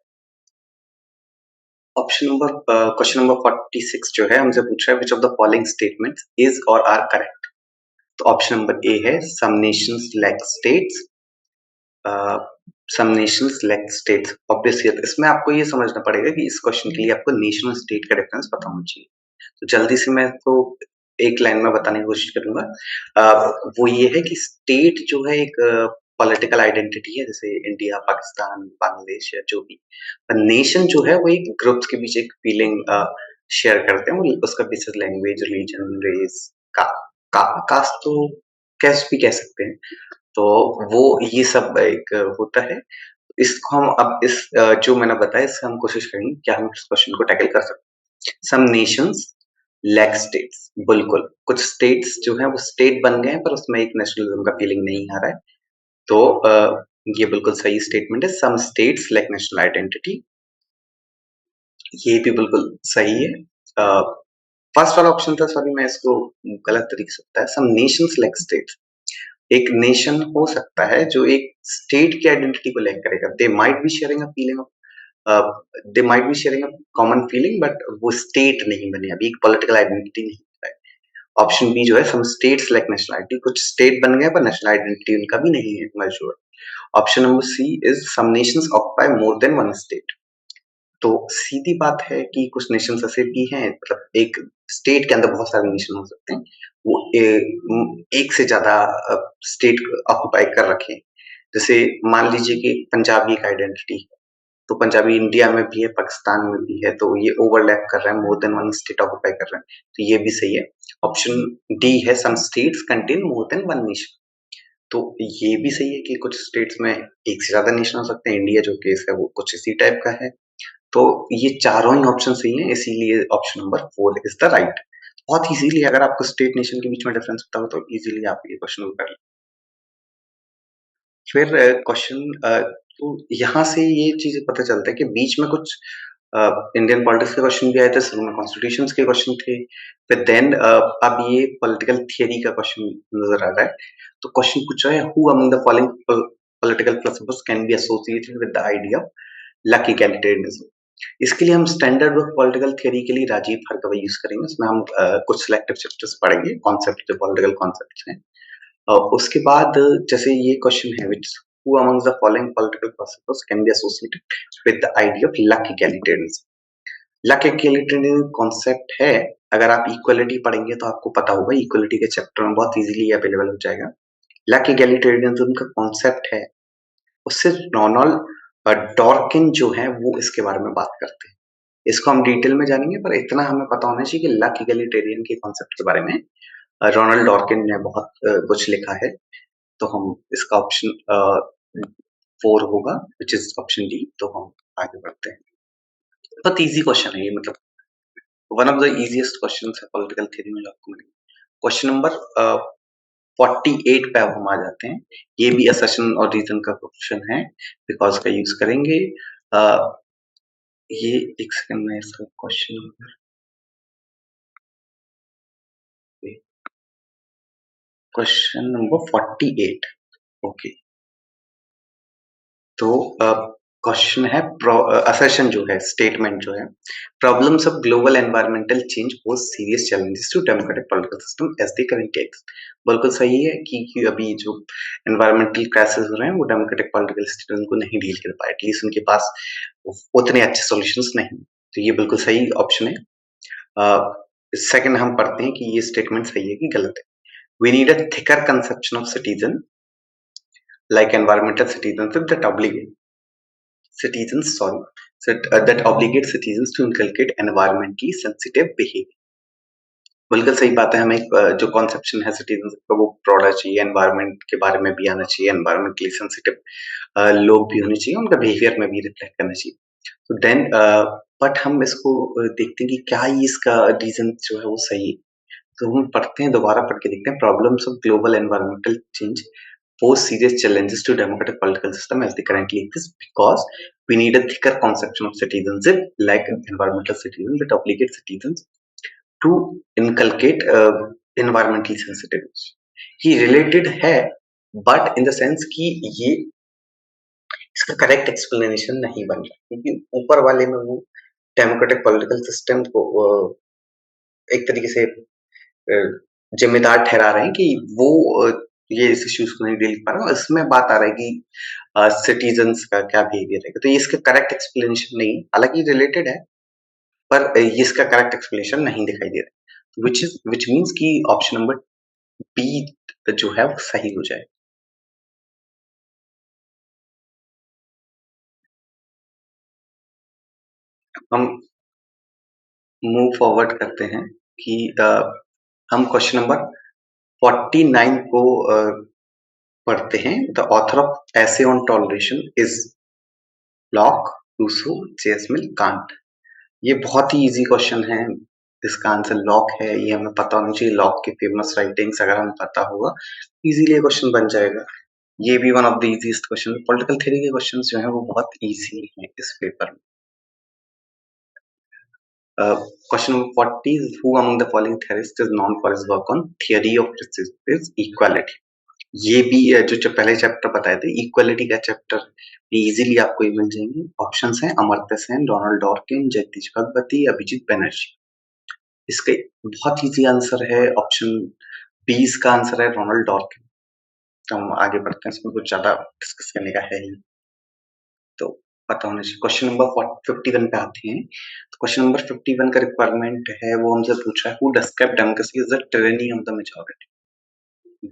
A: क्वेश्चन नंबर 46 जो है हमसे पूछ रहा है which of the following statements is और आर करेक्ट। तो ऑप्शन नंबर ए है सम नेशंस लैक स्टेट्स। सम नेशंस लैक स्टेट्स ऑब्वियसली इसमें आपको ये समझना पड़ेगा कि इस क्वेश्चन के लिए आपको नेशन और स्टेट का डिफरेंस पता होना चाहिए। तो जल्दी से मैं इसको एक लाइन में बताने की कोशिश करूंगा। वो ये है कि स्टेट जो है एक पॉलिटिकल आइडेंटिटी है, जैसे इंडिया, पाकिस्तान, बांग्लादेश या जो भी। नेशन जो है वो एक ग्रुप्स के बीच एक फीलिंग शेयर करते हैं। उसका basis language, religion, race, caste तो कैस्ट भी कह सकते हैं। तो वो ये सब एक होता है। इसको हम अब इस जो मैंने बताया इससे हम कोशिश करेंगे कि हम इस क्वेश्चन को टैकल कर सकते हैं। सम नेशंस लैक स्टेट्स, बिल्कुल कुछ स्टेट्स जो है वो स्टेट बन गए हैं पर उसमें एक नेशनलिज्म का फीलिंग नहीं आ रहा है। तो ये बिल्कुल सही स्टेटमेंट है। Some states lack national identity, ये भी बिल्कुल सही है। फर्स्ट वाला ऑप्शन था, सॉरी मैं इसको गलत तरीके से बताया। सम नेशंस लैक स्टेट्स, एक नेशन हो सकता है जो एक स्टेट की आइडेंटिटी को लैक करेगा। They might be sharing a feeling of they might be sharing a common feeling, but वो स्टेट नहीं बने, अभी एक पॉलिटिकल आइडेंटिटी नहीं है। ऑप्शन बी जो है some states like national identity, कुछ स्टेट बन गए पर नेशनल आइडेंटिटी उनका भी नहीं है mature. Option number C is some nations occupy more than one state. तो सीधी बात है कि कुछ नेशंस ऐसे भी हैं, मतलब एक स्टेट के अंदर बहुत सारे नेशन हो सकते हैं, वो एक से ज्यादा स्टेट ऑक्युपाई कर रखे हैं। जैसे मान लीजिए कि पंजाबी एक आइडेंटिटी है, तो पंजाबी इंडिया में भी है, पाकिस्तान में भी है, तो ये ओवरलैप कर रहा है, मोर देन वन स्टेट ऑक्यूपाई कर रहा है, तो ये भी सही है। ऑप्शन डी है some states contain more than one nation, तो ये भी सही है कि कुछ स्टेट्स में एक से ज़्यादा नेशन हो सकते हैं, इंडिया जो केस है वो कुछ इसी टाइप का है। तो ये चारों ही ऑप्शन सही हैं, इसीलिए option number 4 is the right. बहुत इज़िली अगर आपको स्टेट नेशन के बीच में डिफरेंस पता हो तो इज़िली आप ये क्वेश्चन को कर लें। फिर क्वेश्चन तो यहाँ से ये चीज़ें पता चलता है कि बीच में कुछ अ, इंडियन पॉलिटिक्स के क्वेश्चन भी आए थे, शुरू में कॉन्स्टिट्यूशंस के क्वेश्चन थे, फिर देन अब ये पॉलिटिकल थियरी का क्वेश्चन नज़र आ रहा है। तो क्वेश्चन पूछ रहा है who among the following political philosophers can be associated with the idea of luck egalitarianism. इसके लिए हम स्टैंडर्ड बुक पॉलिटिकल थियरी के लिए राजीव भार्गव यूज़ करेंगे। इसमें हम कुछ सिलेक्टिव चैप्टर्स पढ़ेंगे, कॉन्सेप्ट जो पॉलिटिकल कॉन्सेप्ट्स हैं। उसके बाद जैसे ये क्वेश्चन है which who amongst the following political philosophers can be associated with the idea of luck egalitarianism. Luck equality concept है, अगर आप इक्वलिटी पढ़ेंगे तो आपको पता होगा, इक्वलिटी के चैप्टर में बहुत इजीली अवेलेबल हो जाएगा। लक इक्वलिटेरियनिज्म का कॉन्सेप्ट है, उससे रोनाल्ड डॉर्किन जो है वो इसके बारे में बात करते हैं। इसको हम डिटेल में जानेंगे, पर इतना हमें पता होना चाहिए कि लक इक्वलिटेरियन के कॉन्सेप्ट के बारे में रोनाल्ड डॉर्किन ने बहुत कुछ लिखा है। तो हम इसका ऑप्शन 4 होगा व्हिच इज ऑप्शन डी। तो हम आगे बढ़ते हैं। बहुत इजी क्वेश्चन है ये, मतलब one of the easiest questions है पॉलिटिकल थ्योरी में जो आपको मिलेंगे। क्वेश्चन नंबर 48 पे अब हम आ जाते हैं। ये भी असर्शन और रीजन का क्वेश्चन है, बिकॉज का यूज करेंगे। अ, ये एक सेकंड में इसका क्वेश्चन नंबर 48। ओके, तो क्वेश्चन है असर्शन जो है, स्टेटमेंट जो है, problems of global environmental change pose serious challenges to democratic political system as they currently exist. बिल्कुल सही है कि अभी जो एनवायरमेंटल क्राइसिस हो रहे हैं वो डेमोक्रेटिक पॉलिटिकल सिस्टम को नहीं डील कर पाए, एटलीस्ट उनके पास उतने अच्छे सॉल्यूशंस नहीं। तो ये बिल्कुल सही ऑप्शन है। सेकंड हम पढ़ते हैं कि ये स्टेटमेंट सही है कि गलत है। We need a thicker conception of citizen like environmental citizenship that obligate that obligate citizens to inculcate environmentally sensitive behavior। बिल्कुल सही बात है, हमें जो कॉन्सेप्शन है सिटीजनशिप का वो ब्रॉडर चाहिए, एनवायरनमेंट के बारे में भी आना चाहिए, एनवायरमेंटली सेंसिटिव लोग भी होने चाहिए, उनका बिहेवियर में भी रिफ्लेक्ट करना चाहिए। तो देन बट हम इसको देखते हैं कि क्या ही इसका रीजन जो है वो सही है। तो हम पढ़ते हैं, दोबारा पढ़ के देखते हैं। Problems of global environmental change pose serious challenges to democratic political system as they currently exist because we need a thicker conception of citizenship like environmental citizen that obligate citizens to inculcate environmentally sensitive। ये related है, but in the sense कि ये इसका correct explanation नहीं बन रहा, क्योंकि ऊपर वाले में वो डेमोक्रेटिक पॉलिटिकल सिस्टम को एक तरीके से जिम्मेदार ठहरा रहे हैं कि वो ये इस इश्यूज को नहीं डील कर पा रहा है। इसमें बात आ रहा है कि सिटीजन्स का क्या बिहेवियर है, तो ये इसका करेक्ट एक्सप्लेनेशन नहीं, हालांकि रिलेटेड है, पर ये इसका करेक्ट एक्सप्लेनेशन नहीं दिखाई दे रहा, विच मीन्स कि ऑप्शन नंबर बी जो है वो सही हो जाए। हम मूव फॉरवर्ड करते हैं कि हम क्वेश्चन नंबर 49 को पढ़ते हैं। The author of essay on toleration is Locke, Rousseau, J S Mill, Kant. ये बहुत ही इजी क्वेश्चन है, इसका आंसर लॉक है, ये हमें पता होना चाहिए। लॉक के फेमस राइटिंग्स अगर हमें पता होगा, इजीली ये क्वेश्चन बन जाएगा। ये भी one of the easiest question, political theory के क्वेश्चंस जो हैं वो बहुत इजी हैं इस पेपर में। Question number 40 is who among the following theorists is known for his work on theory of precise equality। ये भी जो पहले चैप्टर बताए थे, इक्वालिटी का चैप्टर इजीली आपको ये मिल जाएंगे। ऑप्शंस हैं अमर्त्य सेन, डोनाल्ड डॉर्किन, जगदीश भगवती, अभिजीत बनर्जी। इसका बहुत इजी आंसर है ऑप्शन बी, इसका आंसर है रोनाल्ड डॉर्किन। तो हम आगे बढ़ते हैं, इसमें कुछ ज्यादा डिस्कस करने का है ही, तो पता होना चाहिए। क्वेश्चन नंबर 51 पे आते हैं। तो क्वेश्चन नंबर 51 का रिक्वायरमेंट है, वो हमसे पूछ रहा है who describe democracy as the tyranny of the majority.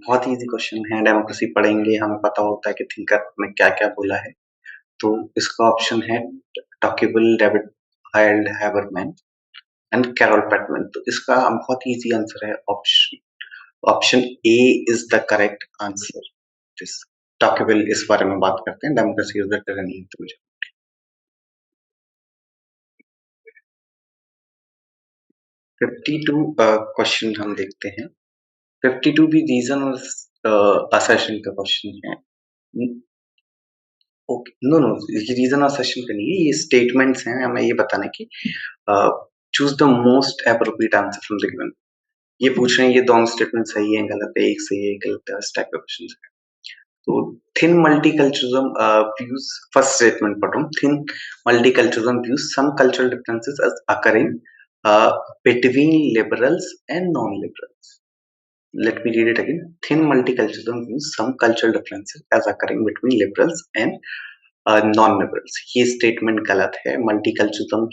B: बहुत ईज़ी क्वेश्चन है, डेमोक्रेसी पढ़ेंगे, हमें पता होता है कि थिंकर ने क्या-क्या बोला है। तो इसका ऑप्शन है Tocqueville, David Held Habermas and Carole Pateman. तो इसका बहुत ईज़ी आंसर है option option A is the correct answer. This Tocqueville इस बारे में बात करते हैं, democracy is the tyranny of the majority. 52 question हम देखते हैं। 52 भी रीज़न और असर्शन का क्वेश्चन है। ओके, नो, नो, ये रीज़न और असर्शन का नहीं है, ये स्टेटमेंट्स हैं, हमें ये बताना है कि choose the most appropriate answer from the given. ये पूछ रहे हैं ये दोनों स्टेटमेंट सही है, गलत है, एक सही है, एक गलत है, इस टाइप का क्वेश्चन है। तो thin multiculturalism views, first statement पढ़ रहा हूँ। Thin multiculturalism views some cultural differences as occurring between liberals and non-liberals. Let me read it again. Thin multiculturalism views some cultural differences as occurring between liberals and non-liberals. ये statement गलत है। Multiculturalism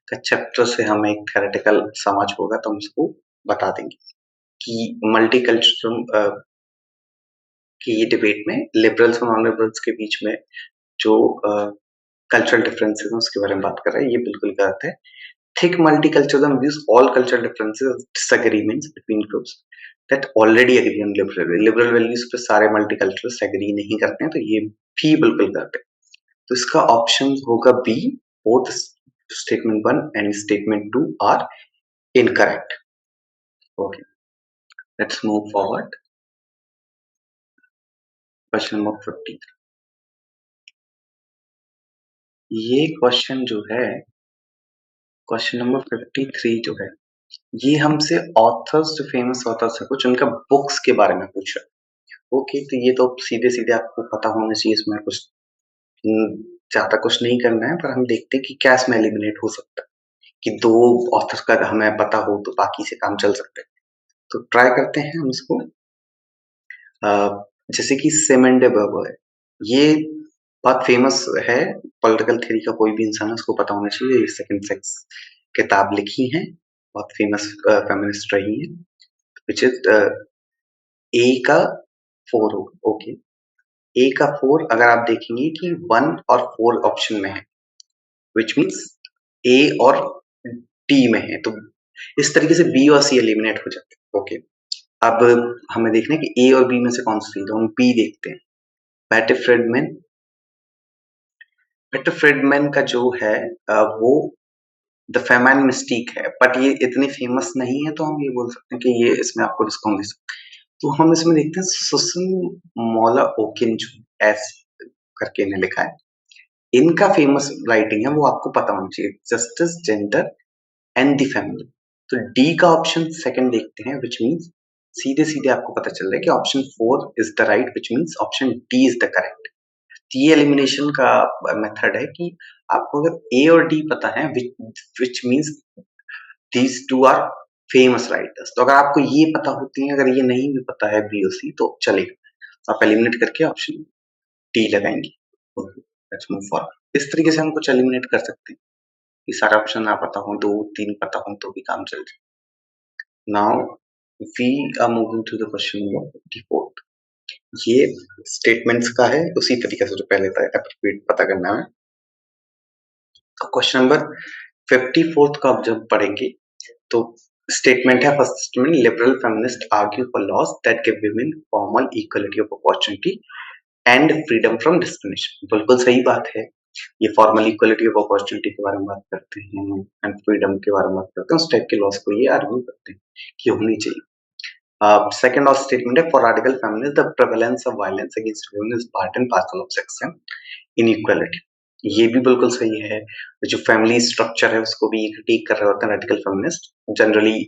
B: का chapter से हमें एक theoretical समझ होगा तो हम इसको बता देंगे कि मल्टीकल्चरलिज्म की ये डिबेट में लिबरल्स और नॉन लिबरल्स के बीच में जो कल्चरल डिफरेंसेस हैं उसके बारे में बात कर रहे हैं, ये बिल्कुल गलत है। Thick multiculturalism views all cultural differences disagreements between groups that already agree on liberal values पे सारे मल्टीकल्चरलिस्ट एग्री नहीं करते हैं, तो ये भी बिल्कुल गलत है। तो इसका ऑप्शन होगा B, both statement 1 and statement 2 are incorrect. Okay, let's move forward. Question number 50। ये क्वेश्चन जो है, क्वेश्चन नंबर 53 जो है, ये हमसे ऑथर्स, जो फेमस ऑथर्स है कुछ, उनका बुक्स के बारे में पूछ रहा है। ओके, तो ये तो सीधे-सीधे आपको पता होना चाहिए, इसमें कुछ ज़्यादा कुछ नहीं करना है, पर हम देखते हैं कि क्या इसमें एलिमिनेट हो सकता है, कि 2 ऑथर्स का हमें पता हो तो बाकी से काम चल सकता है। तो ट्राई करते हैं हम इसको। अ, जैसे कि सिमन डे बर्बर है, ये बहुत फेमस है, पॉलिटिकल थ्योरी का कोई भी इंसान है उसको पता होना चाहिए। ये सेकंड सेक्स किताब लिखी है, बहुत फेमस फेमिनिस्ट रही है, व्हिच इज़ ए का 4 होगा। ओके, ए का 4 अगर आप देखेंगे कि 1 और 4 ऑप्शन में है, व्हिच मीन्स ए और डी में है, तो इस तरीके से बी और सी एलिमिनेट हो जाते हैं। ओके, अब हमें देखना है कि ए और बी में से कौन सा सही है, तो हम बी देखते हैं। बैटे फ्रेडमैन, बैटे फ्रेडमैन का जो है वो द फेमाइन मिस्टीक है, बट ये इतनी फेमस नहीं है, तो हम ये बोल सकते हैं कि ये इसमें आपको डिस्काउंट दे सकते हैं। तो हम इसमें देखते हैं सुसन मौला ओकिंजू एस करके इन्हें लिखा है। इनका फेमस राइटिंग है, वो आपको पता होना चाहिए, justice, gender and the family. तो डी का ऑप्शन सेकंड देखते हैं, व्हिच मीन्स सीधे-सीधे आपको पता चल रहा है कि option 4 is the right, which means option D is the correct. ये एलिमिनेशन का मेथड है कि आपको अगर ए और डी पता है, which means these two are famous writers, तो अगर आपको ये पता होती है, अगर ये नहीं भी पता है बी और सी तो चलेगा, आप एलिमिनेट करके ऑप्शन डी लगाएंगे। Let's move forward. इस तरीके से हम कुछ एलिमिनेट कर सकते हैं कि सारे ऑप्शन ना पता हो, 2-3 पता हो तो भी काम चल जाए। Now we are moving to the question number 54। ये स्टेटमेंट्स का है, उसी तरीके से जो पहले था, एप्रोप्रिएट पता करना है। क्वेश्चन नंबर 54 को आप जब पढ़ेंगे तो स्टेटमेंट है, first statement, liberal feminist argue for laws that give women formal equality of opportunity and freedom from discrimination. बिल्कुल सही बात है, ये फॉर्मल इक्वालिटी ऑफ अपॉर्चुनिटी के बारे में बात करते हैं एंड फ्रीडम के बारे में बात करते हैं, उस टाइप के लॉज को ये आर्ग्यू करते हैं कि होनी चाहिए। सेकंड और स्टेटमेंट है, for radical feminist the prevalence of violence against women is part and parcel of sex inequality. ये भी बिल्कुल सही है। जो फैमिली स्ट्रक्चर है उसको भी क्रिटिक कर रहे होते हैं रेडिकल फेमिनिस्ट। जनरली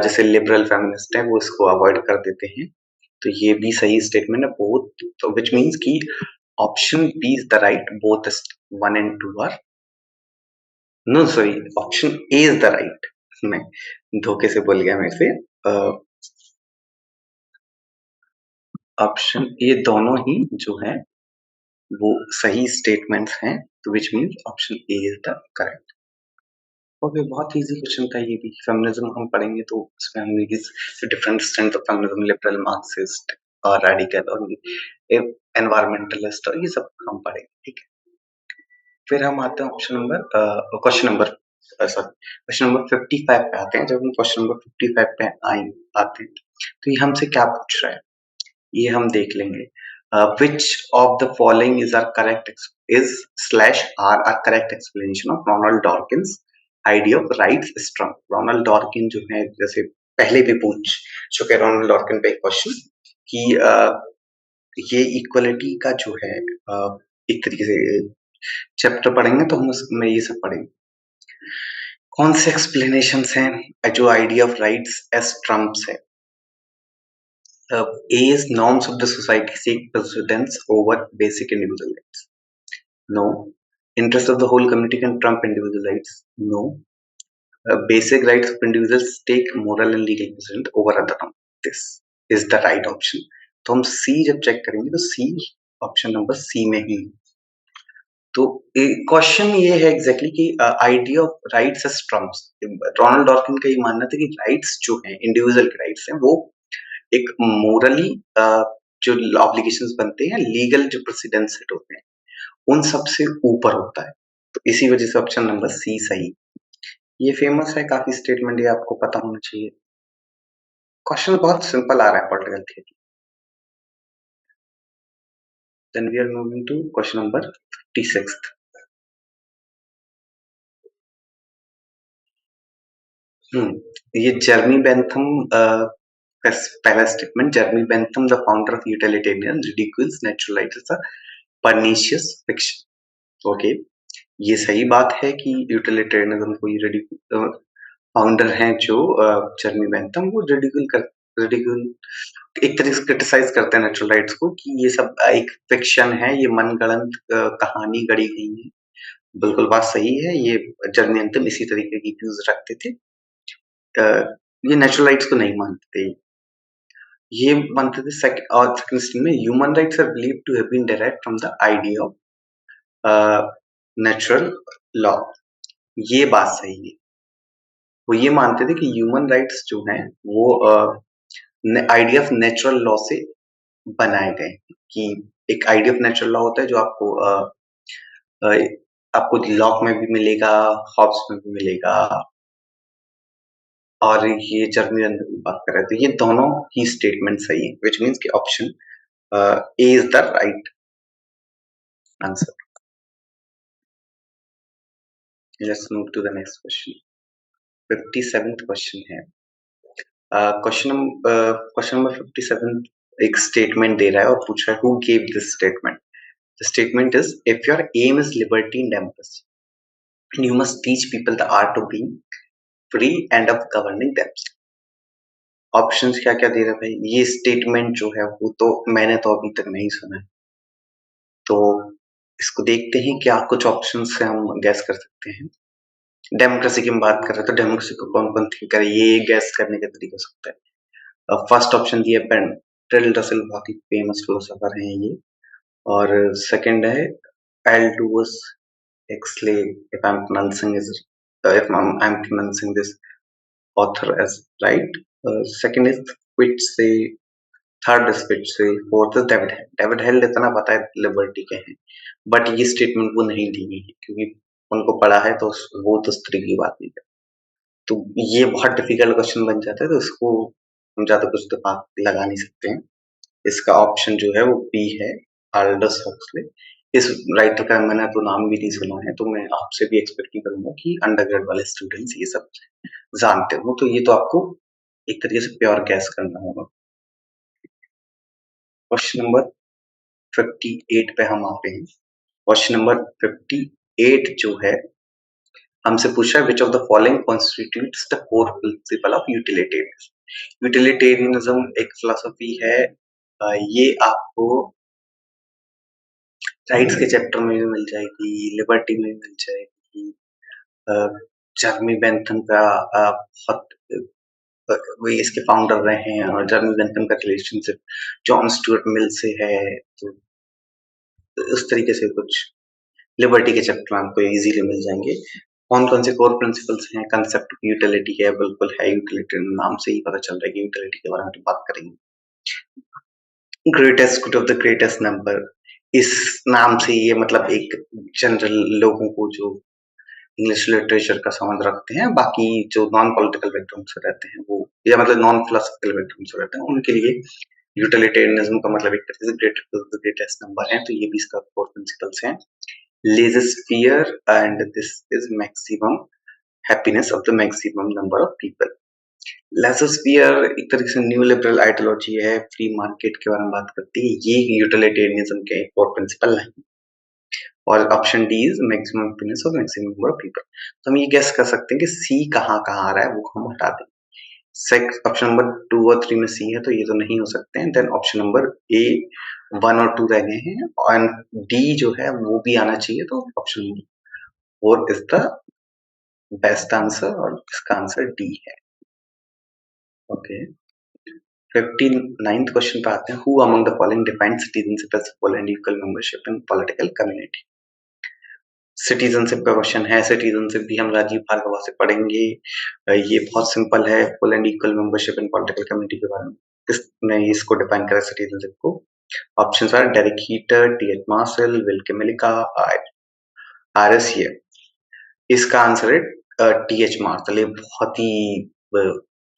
B: जैसे लिबरल फेमिनिस्ट है वो इसको अवॉइड कर देते हैं। तो ये भी सही स्टेटमेंट है, बोथ, व्हिच मीन्स कि option B is the right, both 1 and 2 are, no sorry, option A is the right. मैं धोखे से बोल गया मेरे से। ऑप्शन ये दोनों ही जो है वो सही स्टेटमेंट्स हैं, तो which means option A is the correct. Okay, बहुत ईज़ी क्वेश्चन था ये भी। फेमिनिज़्म हम पढ़ेंगे तो उसमें हम different strength of feminism, liberal, Marxist और रेडिकल और ये एनवायरमेंटलिस्ट और ये सब हम पढ़ेंगे, ठीक है? फिर हम आते हैं question number sorry question number 55 पे आते हैं। जब हम क्वेश्चन नंबर 55 पे आते हैं, तो ये हमसे क्या पूछ रहा है? ये हम देख लेंगे। Which of the following are correct explanation of Ronald Dworkin's idea of rights स्ट्रम। रोनाल्ड डॉर्किन जो है, जैसे पहले भी पूछ चुके रोनाल्ड डॉर्किन पे एक क्वेश्चन कि ये इक्वलिटी का जो है एक तरीके से चैप्टर पढ़ेंगे तो हम उसमें ये सब पढ़ेंगे। कौन से एक्सप्लेनेशंस हैं जो idea of rights as trumps है? A is norms of the society seek precedence over basic individual rights. No. Interest of the whole community can trump individual rights. No. Basic rights of individuals take moral and legal precedence over other norms. This is the right option. तो हम C जब check करेंगे तो C option number C में ही। तो question ये है exactly कि idea of rights as trumps. Ronald Dworkin का ये मानना था कि राइट्स जो हैं, इंडिविजुअल के राइट्स हैं, वो एक मोरली जो ऑब्लिगेशंस बनते हैं, लीगल जो प्रेसिडेंस सेट होते हैं, उन सबसे ऊपर होता है। तो इसी वजह से ऑप्शन नंबर सी सही। ये फेमस है काफी स्टेटमेंट, ये आपको पता होना चाहिए। क्वेश्चन बहुत सिंपल आ रहा है political theory. Then we are moving to question number 56। ये जर्मी बेंथम पहला statement, Jeremy Bentham the founder of utilitarian ridicules natural rights as a pernicious fiction. Okay, ये सही बात है कि यूटिलिटेरियनिज्म को फाउंडर हैं जो जर्मी बेंथम, वो रिडिक्यूल एक तरह से क्रिटिसाइज करते हैं नेचुरल राइट्स को कि ये सब एक फिक्शन है, ये मनगढ़ंत कहानी गढ़ी गई है। बिल्कुल बात सही है, ये जर्मी बेंथम इसी तरीके की व्यूज रखते थे। ये नेचुरल राइट्स को नहीं मानते थे, ये मानते थे सेकंड स्टेटमेंट में human rights are believed to have been derived from the idea of natural law. ये बात सही है। वो ये मानते थे कि ह्यूमन राइट्स जो हैं वो आइडिया ऑफ नेचुरल लॉ से बनाए गए हैं, कि एक आइडिया ऑफ नेचुरल लॉ होता है जो अ, आपको लॉक में भी मिलेगा, हॉब्स में भी मिलेगा, और ये जर्मी अंदर भी बात कर रहे थे। ये दोनों ही स्टेटमेंट सही है, व्हिच मीन्स कि option A is the right answer. Let's move to the next question. 57th question है। क्वेश्चन नंबर 57 एक स्टेटमेंट दे रहा है और पूछ रहा है who gave this statement. The statement is if your aim is liberty and democracy you must teach people the art of being free and of governing themselves. Options क्या क्या दे रहा है भाई? ये स्टेटमेंट जो है वो तो मैंने तो अभी तक नहीं सुना है, तो इसको देखते हैं क्या कुछ ऑप्शंस से हम गैस कर सकते हैं। डेमोक्रेसी की हम बात कर रहे हैं तो डेमोक्रेसी को कौन कौन थिंक करे, ये गैस करने का तरीका हो सकता है। फर्स्ट ऑप्शन दिया बेर्ट्रांड रसेल, बहुत ही फेमस फिलोसोफर हैं ये। और सेकंड है Eldhose एक्सले, if I'm pronouncing is if I'm pronouncing this author as right. Second is Fichte, third is Fichte, fourth is David hello. David hello इतना पता है लिबर्टी के हैं, बट ये स्टेटमेंट वो नहीं दी गई है क्योंकि उनको पढ़ा है तो वो तो उस तरीके की बात नहीं करते। तो ये बहुत डिफिकल्ट क्वेश्चन बन जाता है, तो इसको हम ज्यादा कुछ तो लगा नहीं सकते हैं। इसका ऑप्शन जो है वो बी है, आल्डस हक्सले। इस राइटर का मैंने तो नाम भी नहीं सुना है, तो मैं आपसे भी एक्सपेक्ट नहीं करूंगा कि अंडरग्रेड वाले स्टूडेंट्स ये सब जानते हो, तो ये तो आपको एक तरीके से प्योर गैस करना होगा। क्वेश्चन नंबर 58 पे हम आते हैं। क्वेश्चन नंबर 58 जो है हमसे पूछा है which of the following constitutes the core principle of utilitarianism. Utilitarianism एक फिलोसफी है, ये आपको राइट्स के चैप्टर में भी मिल जाएगी, लिबर्टी में भी मिल जाएगी। जर्मी बेंथम का बहुत वही इसके फाउंडर रहे हैं, और जर्मी बेंथम का रिलेशनशिप जॉन स्टुअर्ट मिल से है, तो उस तरीके से कुछ लिबर्टी के चैप्टर आपको इजीली मिल जाएंगे। कौन-कौन से कोर प्रिंसिपल्स हैं, कांसेप्ट ऑफ यूटिलिटी है, बिल्कुल है यूटिलिटी नाम से ही पता चल रहा है कि यूटिलिटी के बारे में तो बात करेंगे। Greatest good of the greatest number, इस नाम से ये मतलब एक जनरल लोगों को जो इंग्लिश लिटरेचर का समझ रखते हैं, बाकी जो नॉन पॉलिटिकल बैकग्राउंड से रहते हैं वो या मतलब नॉन फिलोसॉफिकल बैकग्राउंड से रहते हैं, उनके लिए यूटिलिटेरियनिज्म का मतलब एक तरह से ग्रेटेस्ट नंबर है, तो ये भी इसका कोर प्रिंसिपल्स हैं। Laissez faire and this is maximum happiness of the maximum number of people. Laissez faire एक तरीके से न्यू लिबरल आइडियोलॉजी है, फ्री मार्केट के बारे में बात करती है, ये यूटिलिटेरियनिज्म के कोर प्रिंसिपल नहीं। और option D is maximum happiness of maximum number of people. तो हम ये गेस कर सकते हैं कि सी कहाँ-कहाँ आ रहा है, वो हम हटा दें। सेक्स ऑप्शन नंबर 2 और 3 में सी है तो ये तो नहीं हो सकते हैं। देन ऑप्शन नंबर ए 1 और 2 रह गए हैं और डी जो है वो भी आना चाहिए, तो option 4 is the best answer और इसका आंसर डी है। ओके, 59th क्वेश्चन पे आते हैं। Who among the following defined citizenship as full and equal membership in political community. Citizenship का क्वेश्चन है, सिटीजनशिप भी हम राजीव भार्गव से पढ़ेंगे। ये बहुत सिंपल है, full and equal membership in political community के बारे में। किसने इसको डिफाइन करा सिटीजनशिप को? Options are Derek Heater, T H. Marshall, Will Kymlicka, R S. ये। इसका आंसर है टी.एच. मार्शल। ये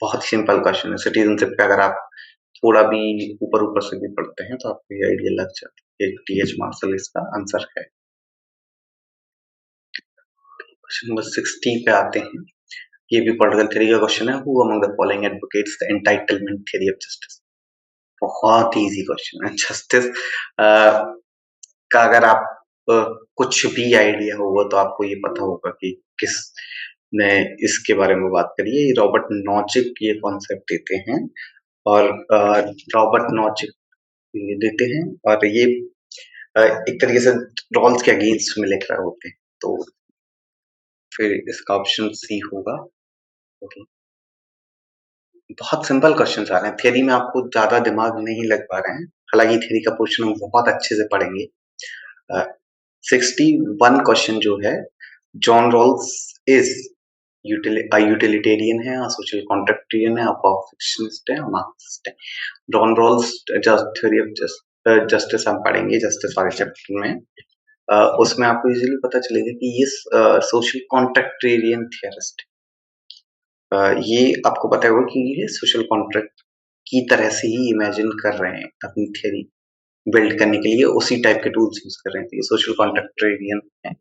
B: बहुत ही सिंपल क्वेश्चन है। सिटीजनशिप पे अगर आप थोड़ा भी ऊपर से भी पढ़ते हैं तो आपको ये आइडिया लग जाता है। टी.एच. मार्शल इसका आंसर है। क्वेश्चन नंबर 60 पे आते हैं। ये भी पॉलिटिकल थ्योरी का क्वेश्चन है। Who among the following advocates the entitlement theory of justice. बहुत इजी क्वेश्चन है। जस्टिस का अगर आप कुछ भी आइडिया होगा तो आपको ये पता होगा कि किस ने इसके बारे में बात करी है। ये रॉबर्ट नॉजिक ये कॉन्सेप्ट देते हैं और रॉबर्ट नॉजिक ये देते हैं और ये एक तरीके से रॉल्स के अगेंस्ट में लिख रहे होते हैं, तो फिर इसका ऑप्शन सी होगा। ओके, बहुत सिंपल क्वेश्चन आ रहे हैं। थियरी में आपको ज्यादा दिमाग नहीं लग पा रहे हैं, हालांकि थियरी का पोर्शन हम बहुत अच्छे से पढ़ेंगे। 61 क्वेश्चन जो है, जॉन रॉल्स इज यूटिलिटेरियन है, सोशल कॉन्ट्रैक्टरियन है, परफेक्शनिस्ट है, मार्क्सिस्ट है। John Rawls theory of justice हम पढ़ेंगे जस्टिस वाले चैप्टर में। उसमें आपको इजीली पता चलेगा कि ये सोशल कॉन्ट्रैक्टरियन थियरिस्ट। ये आपको पता होगा कि ये सोशल कॉन्ट्रैक्ट की तरह से ही इमेजिन कर रहे हैं अपनी थियरी बिल्ड करने के लिए, उसी टाइप के टूल्स यूज कर रहे हैं, तो ये सोशल कॉन्ट्रैक्टरियन है।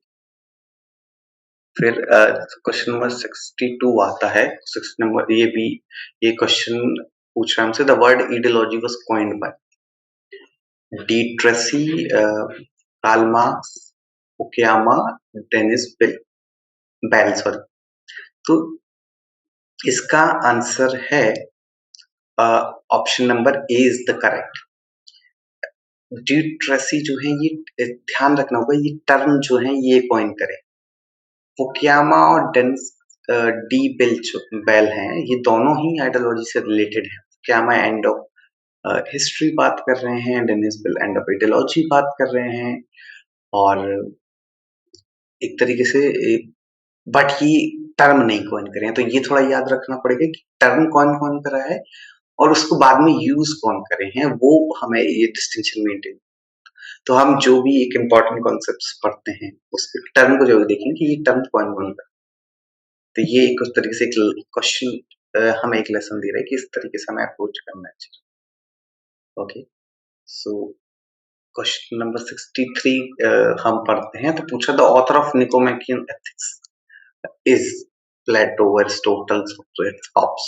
B: फिर क्वेश्चन नंबर 62 आता है। 60 नंबर ये क्वेश्चन पूछ रहा है हमसे, the word ideology was coined by de Tracy, Karl Marx, Fukuyama, Dennis Bell sorry. तो इसका आंसर है option number A is the correct. De Tracy जो है ये ध्यान रखना होगा, ये टर्म जो है ये कॉइन करे। फुकुयामा और डेनिस डी बेल हैं, ये दोनों ही आइडियोलॉजी से रिलेटेड है। फुकुयामा एंड ऑफ हिस्ट्री बात कर रहे हैं, Dennis Bell end of ideology बात कर रहे हैं, और एक तरीके से बट ये टर्म नहीं कॉइन करे हैं, तो ये थोड़ा याद रखना पड़ेगा कि टर्म कौन करा है और उसको बाद में यूज कौन करे हैं, वो हमें ये डिस्टिंक्शन मेंटेन। तो हम जो भी एक इम्पोर्टेंट कॉन्सेप्ट्स पढ़ते हैं उसके टर्म को जो देखेंगे कि ये टर्म कौन करा, तो ये एक उस तरीके से एक क्वेश्चन हमें एक लेसन दे रहा है कि इस तरीके से हमें अप्रोच करना चाहिए। ओके, सो क्वेश्चन नंबर 63 हम पढ़ते हैं। तो पूछा, the author of Nicomachean ethics is Plato, Aristotle, Socrates, Hobbes.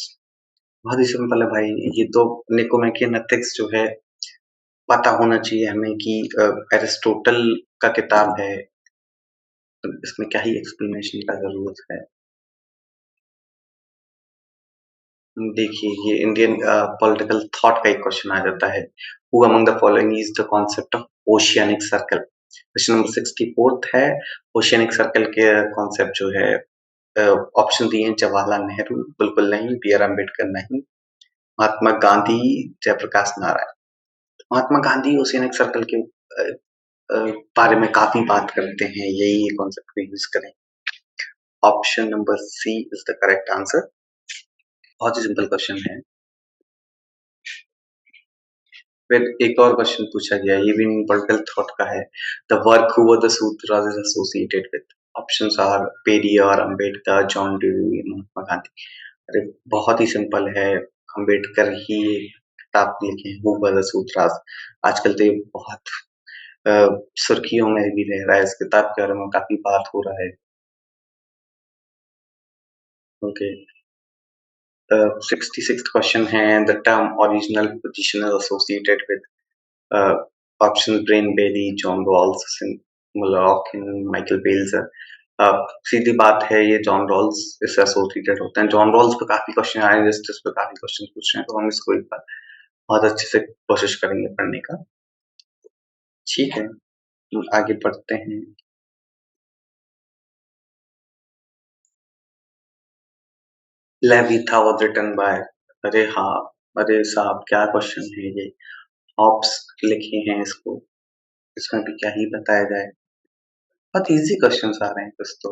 B: बहुत ही सिंपल है भाई, ये तो निकोमेकियन एथिक्स जो है पता होना चाहिए हमें कि एरिस्टोटल का किताब है, तो इसमें क्या ही एक्सप्लेनेशन का जरूरत है। देखिए, ये इंडियन पॉलिटिकल थॉट का एक क्वेश्चन आ जाता है। Who among the following is the concept of oceanic circle. Question number 64 है। ओशियानिक सर्कल के कॉन्सेप्ट जो है, ऑप्शन दिए हैं, जवाहरलाल नेहरू बिल्कुल नहीं, बी आर अम्बेडकर नहीं, महात्मा गांधी, जयप्रकाश नारायण। महात्मा गांधी ओशियानिक सर्कल के बारे में काफी बात करते हैं, यही कॉन्सेप्ट को यूज करें। Option number C is the correct answer. बहुत ही सिंपल क्वेश्चन है। फिर एक और क्वेश्चन पूछा गया, ये भी पॉलिटिकल थॉट का है। The work who were the Sutradhar is associated with. Options are Periyar, Ambedkar, John Dewey, Mahatma Gandhi. अरे बहुत ही सिंपल है, अंबेडकर ही किताब लिखे हैं, हु वर द सूत्रधार। आजकल तो ये बहुत अ, सुर्खियों में भी रह रहा है, इस किताब के बारे में काफी बात हो रहा है। ओके, 66th क्वेश्चन है, the term original position is associated with option Brian Barry, John Rawls, Mulhall, Michael बेल्स। सीधी बात है, ये जॉन रॉल्स इससे एसोसिएटेड होते हैं। जॉन रॉल्स पे काफी क्वेश्चन आए हैं, जिस पे काफी क्वेश्चन पूछ रहे हैं, तो हम इसको एक बार बहुत अच्छे से कोशिश करेंगे पढ़ने का। ठीक है, आगे बढ़ते हैं। लेविथा वाज रिटन बाय। अरे हाँ, अरे साहब क्या क्वेश्चन है ये। ऑप्स लिखे हैं इसको, इसमें भी क्या ही बताया जाए। बहुत इजी क्वेश्चंस आ रहे हैं कुछ तो।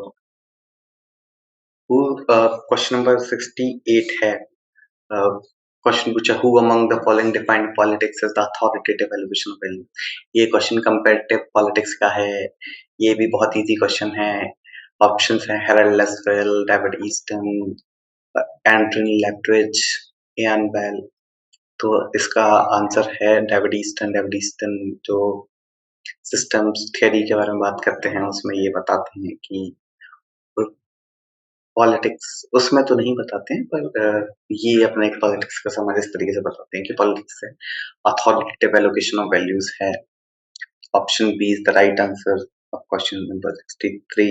B: क्वेश्चन नंबर 68 है। क्वेश्चन पूछा, who among the following defined politics as the authoritative allocation of value. ये क्वेश्चन कंपैरेटिव पॉलिटिक्स का है। ये भी बहुत इजी क्वेश्चन है। ऑप्शंस हैं Harold Lasswell, David Easton, Adrian Leftwich, Ian Bell. तो इसका आंसर है डेविड ईस्टन। डेविड ईस्टन जो सिस्टम्स थ्योरी के बारे में बात करते हैं, उसमें ये बताते हैं कि पॉलिटिक्स, उसमें तो नहीं बताते हैं पर ये अपना एक पॉलिटिक्स का समझ इस तरीके से बताते हैं कि पॉलिटिक्स है अथॉरिटेटिव एलोकेशन ऑफ वैल्यूज है। Option B is the right answer of question number 63।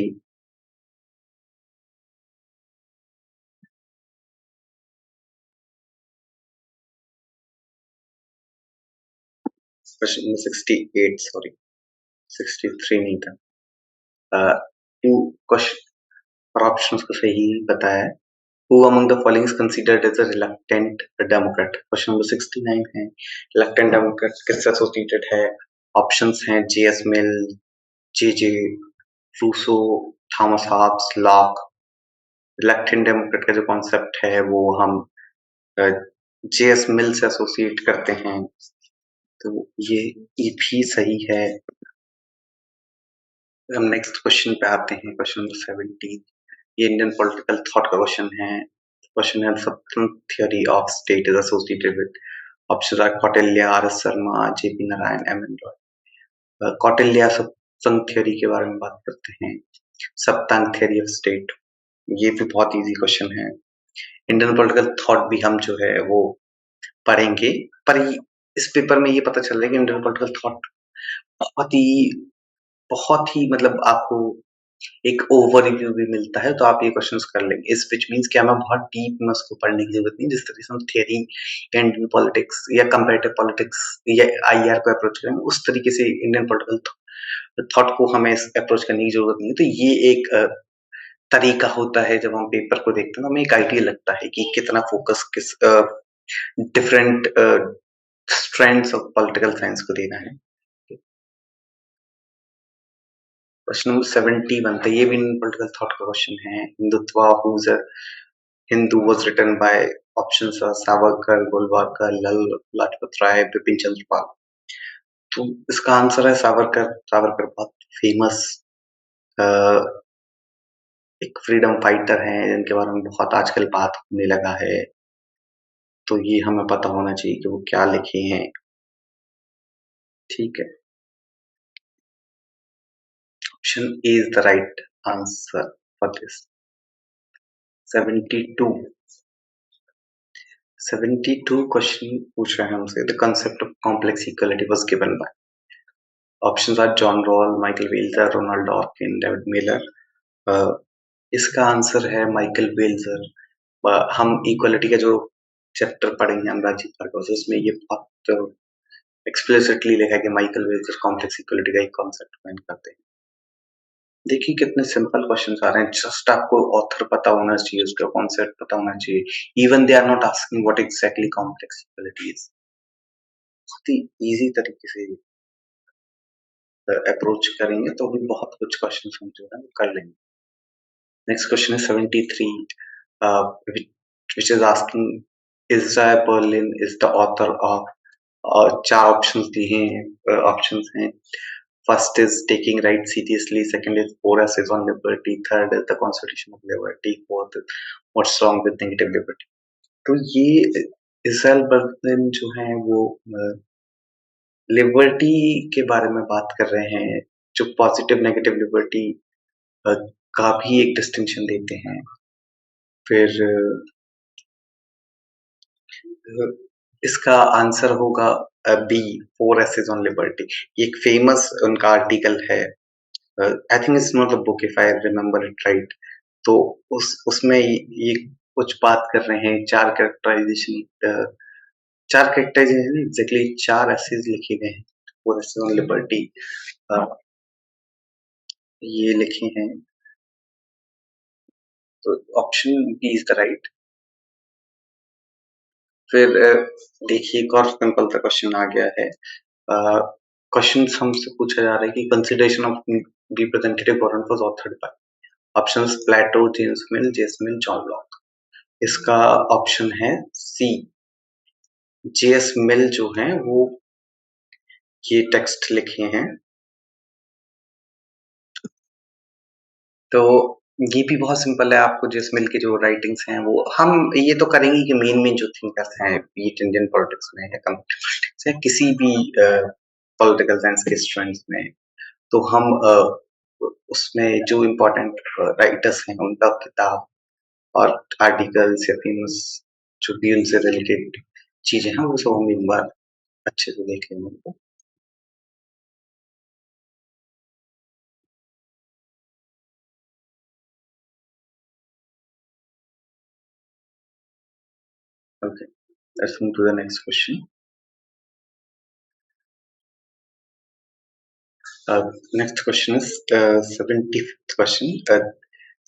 B: Question number 68, sorry 63 नहीं था। क्वेश्चन और ऑप्शंस को सही बताया है। Who among the following is considered as a reluctant Democrat? Question number 69 है। reluctant Democrat किससे एसोसिएटेड है? ऑप्शंस हैं J.S. Mill, J.J. Rousseau, Thomas Hobbes, Locke. reluctant Democrat का जो कॉन्सेप्ट है वो हम J.S. मिल से एसोसिएट करते हैं, तो ये भी सही है। हम नेक्स्ट क्वेश्चन पे आते हैं, क्वेश्चन नंबर 70। ये इंडियन पॉलिटिकल थॉट का क्वेश्चन है। क्वेश्चन है, सप्तम theory of state is associated with. Option are Kautilya, R S Sharma, JP Narayan, M N Roy. Kautilya सप्तम थ्योरी के बारे में बात करते हैं, सप्तांग थ्योरी ऑफ स्टेट। ये भी बहुत इजी क्वेश्चन है। इंडियन पॉलिटिकल थॉट भी हम जो है वो पढ़ेंगे, पर इस पेपर में ये पता चल रहा है कि इंडियन पॉलिटिकल थॉट बहुत ही मतलब आपको एक ओवरव्यू भी मिलता है, तो आप ये क्वेश्चंस कर लेंगे। इस व्हिच मीन्स कि हमें बहुत डीप में उसको पढ़ने की जरूरत नहीं। जिस तरीके से हम थ्योरी इंडियन पॉलिटिक्स या कंपैरेटिव पॉलिटिक्स या आईआर को अप्रोच करेंगे, उस तरीके से इंडियन पॉलिटिकल थॉट को हमें अप्रोच करने की जरूरत नहीं है। तो ये एक तरीका होता है, जब हम पेपर को देखते हैं तो हमें एक आइडिया लगता है कि कितना फोकस किस different strands of political science को देना है। क्वेश्चन नंबर 71 था, ये भी पॉलिटिकल थॉट का क्वेश्चन है। Hindutva who's Hindu was written by. Options are Savarkar, Golwalkar, Lal Lajpat Rai, Bipin Chandra Pal. तो इसका आंसर है सावरकर। सावरकर बहुत फेमस एक फ्रीडम फाइटर हैं, जिनके बारे में बहुत आजकल बात होने लगा है, तो ये हमें पता होना चाहिए कि वो क्या लिखे हैं। ठीक है, option A is the right answer for this. 72 72 question पूछ रहे हैं हमसे। The concept of complex equality was given by. Options are John Rawl, Michael Walzer, Ronald Dworkin, David Miller. इसका आंसर है माइकल वेल्जर। हम इक्वालिटी का जो chapter पढ़ेंगे अनुराग जी पार्क, उसमें ये बहुत एक्सप्लिसिटली लिखा है कि माइकल वेल्जर कॉम्प्लेक्स इक्वालिटी का एक कॉन्सेप्ट फाइंड करते हैं। देखिए कितने सिंपल क्वेश्चंस आ रहे हैं, जस्ट आपको ऑथर पता होना चाहिए, उसका कॉन्सेप्ट पता होना चाहिए। Even they are not asking what exactly complex equality is. बहुत ही इजी तरीके से अप्रोच करेंगे तो भी बहुत कुछ क्वेश्चन हम जो है कर लेंगे। Next question is 73, which is asking Isaiah Berlin is the author of, चार ऑप्शंस दिए हैं, ऑप्शंस हैं. First is taking right seriously, second is four essays on liberty, third is the constitution of liberty, fourth is what's wrong with negative liberty. तो ये इज़ाइल Berlin जो है वो liberty के बारे में बात कर रहे हैं, जो पॉजिटिव नेगेटिव लिबर्टी का भी एक डिस्टिंक्शन देते हैं. फिर इसका आंसर होगा B, four essays on liberty. एक फेमस उनका आर्टिकल है, I think it's not a book if I remember it right. तो उसमें ये कुछ बात कर रहे हैं, चार कैरेक्टराइजेशन एग्जैक्टली चार एसेज लिखे गए हैं फोर एसेज ऑन लिबर्टी. ये लिखे हैं, तो option B is the right. फिर देखिए एक और सिंपल सा क्वेश्चन आ गया है. क्वेश्चन हमसे पूछा जा रहा है कि consideration of representative warrant was authored by. Options Plato, James Mill, JS Mill, John Locke. इसका ऑप्शन है सी, जेएस मिल जो है वो ये टेक्स्ट लिखे हैं. तो ये भी बहुत सिंपल है. आपको जेएस मिल की जो राइटिंग्स हैं वो हम ये तो करेंगे कि मेन जो थिंकर्स हैं इंडियन पॉलिटिक्स में या पॉलिटिक्स या किसी भी पॉलिटिकल साइंस के स्टूडेंट्स में, तो हम उसमें जो इम्पोर्टेंट राइटर्स हैं उनका किताब और आर्टिकल्स या फेमस जो भी उनसे रिलेटेड चीजें हैं वो सब हम एक बार अच्छे से देख लेंगे. Okay, let's move to the next question. Next question is 75th question.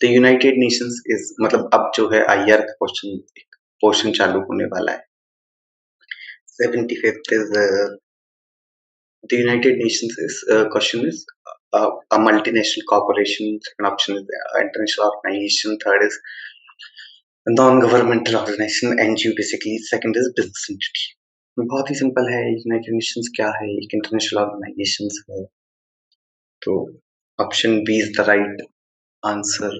B: The United Nations is, मतलब अब जो है IR का क्वेश्चन चालू होने वाला है. 75th is the United Nations is question is a multinational corporation. Second option is international organization. Third is non-governmental organization, NGO basically. Second is business entity. बहुत ही सिंपल है. यूनाइटेड नेशंस क्या है? एक इंटरनेशनल ऑर्गेनाइजेशन है. तो option B is the right answer.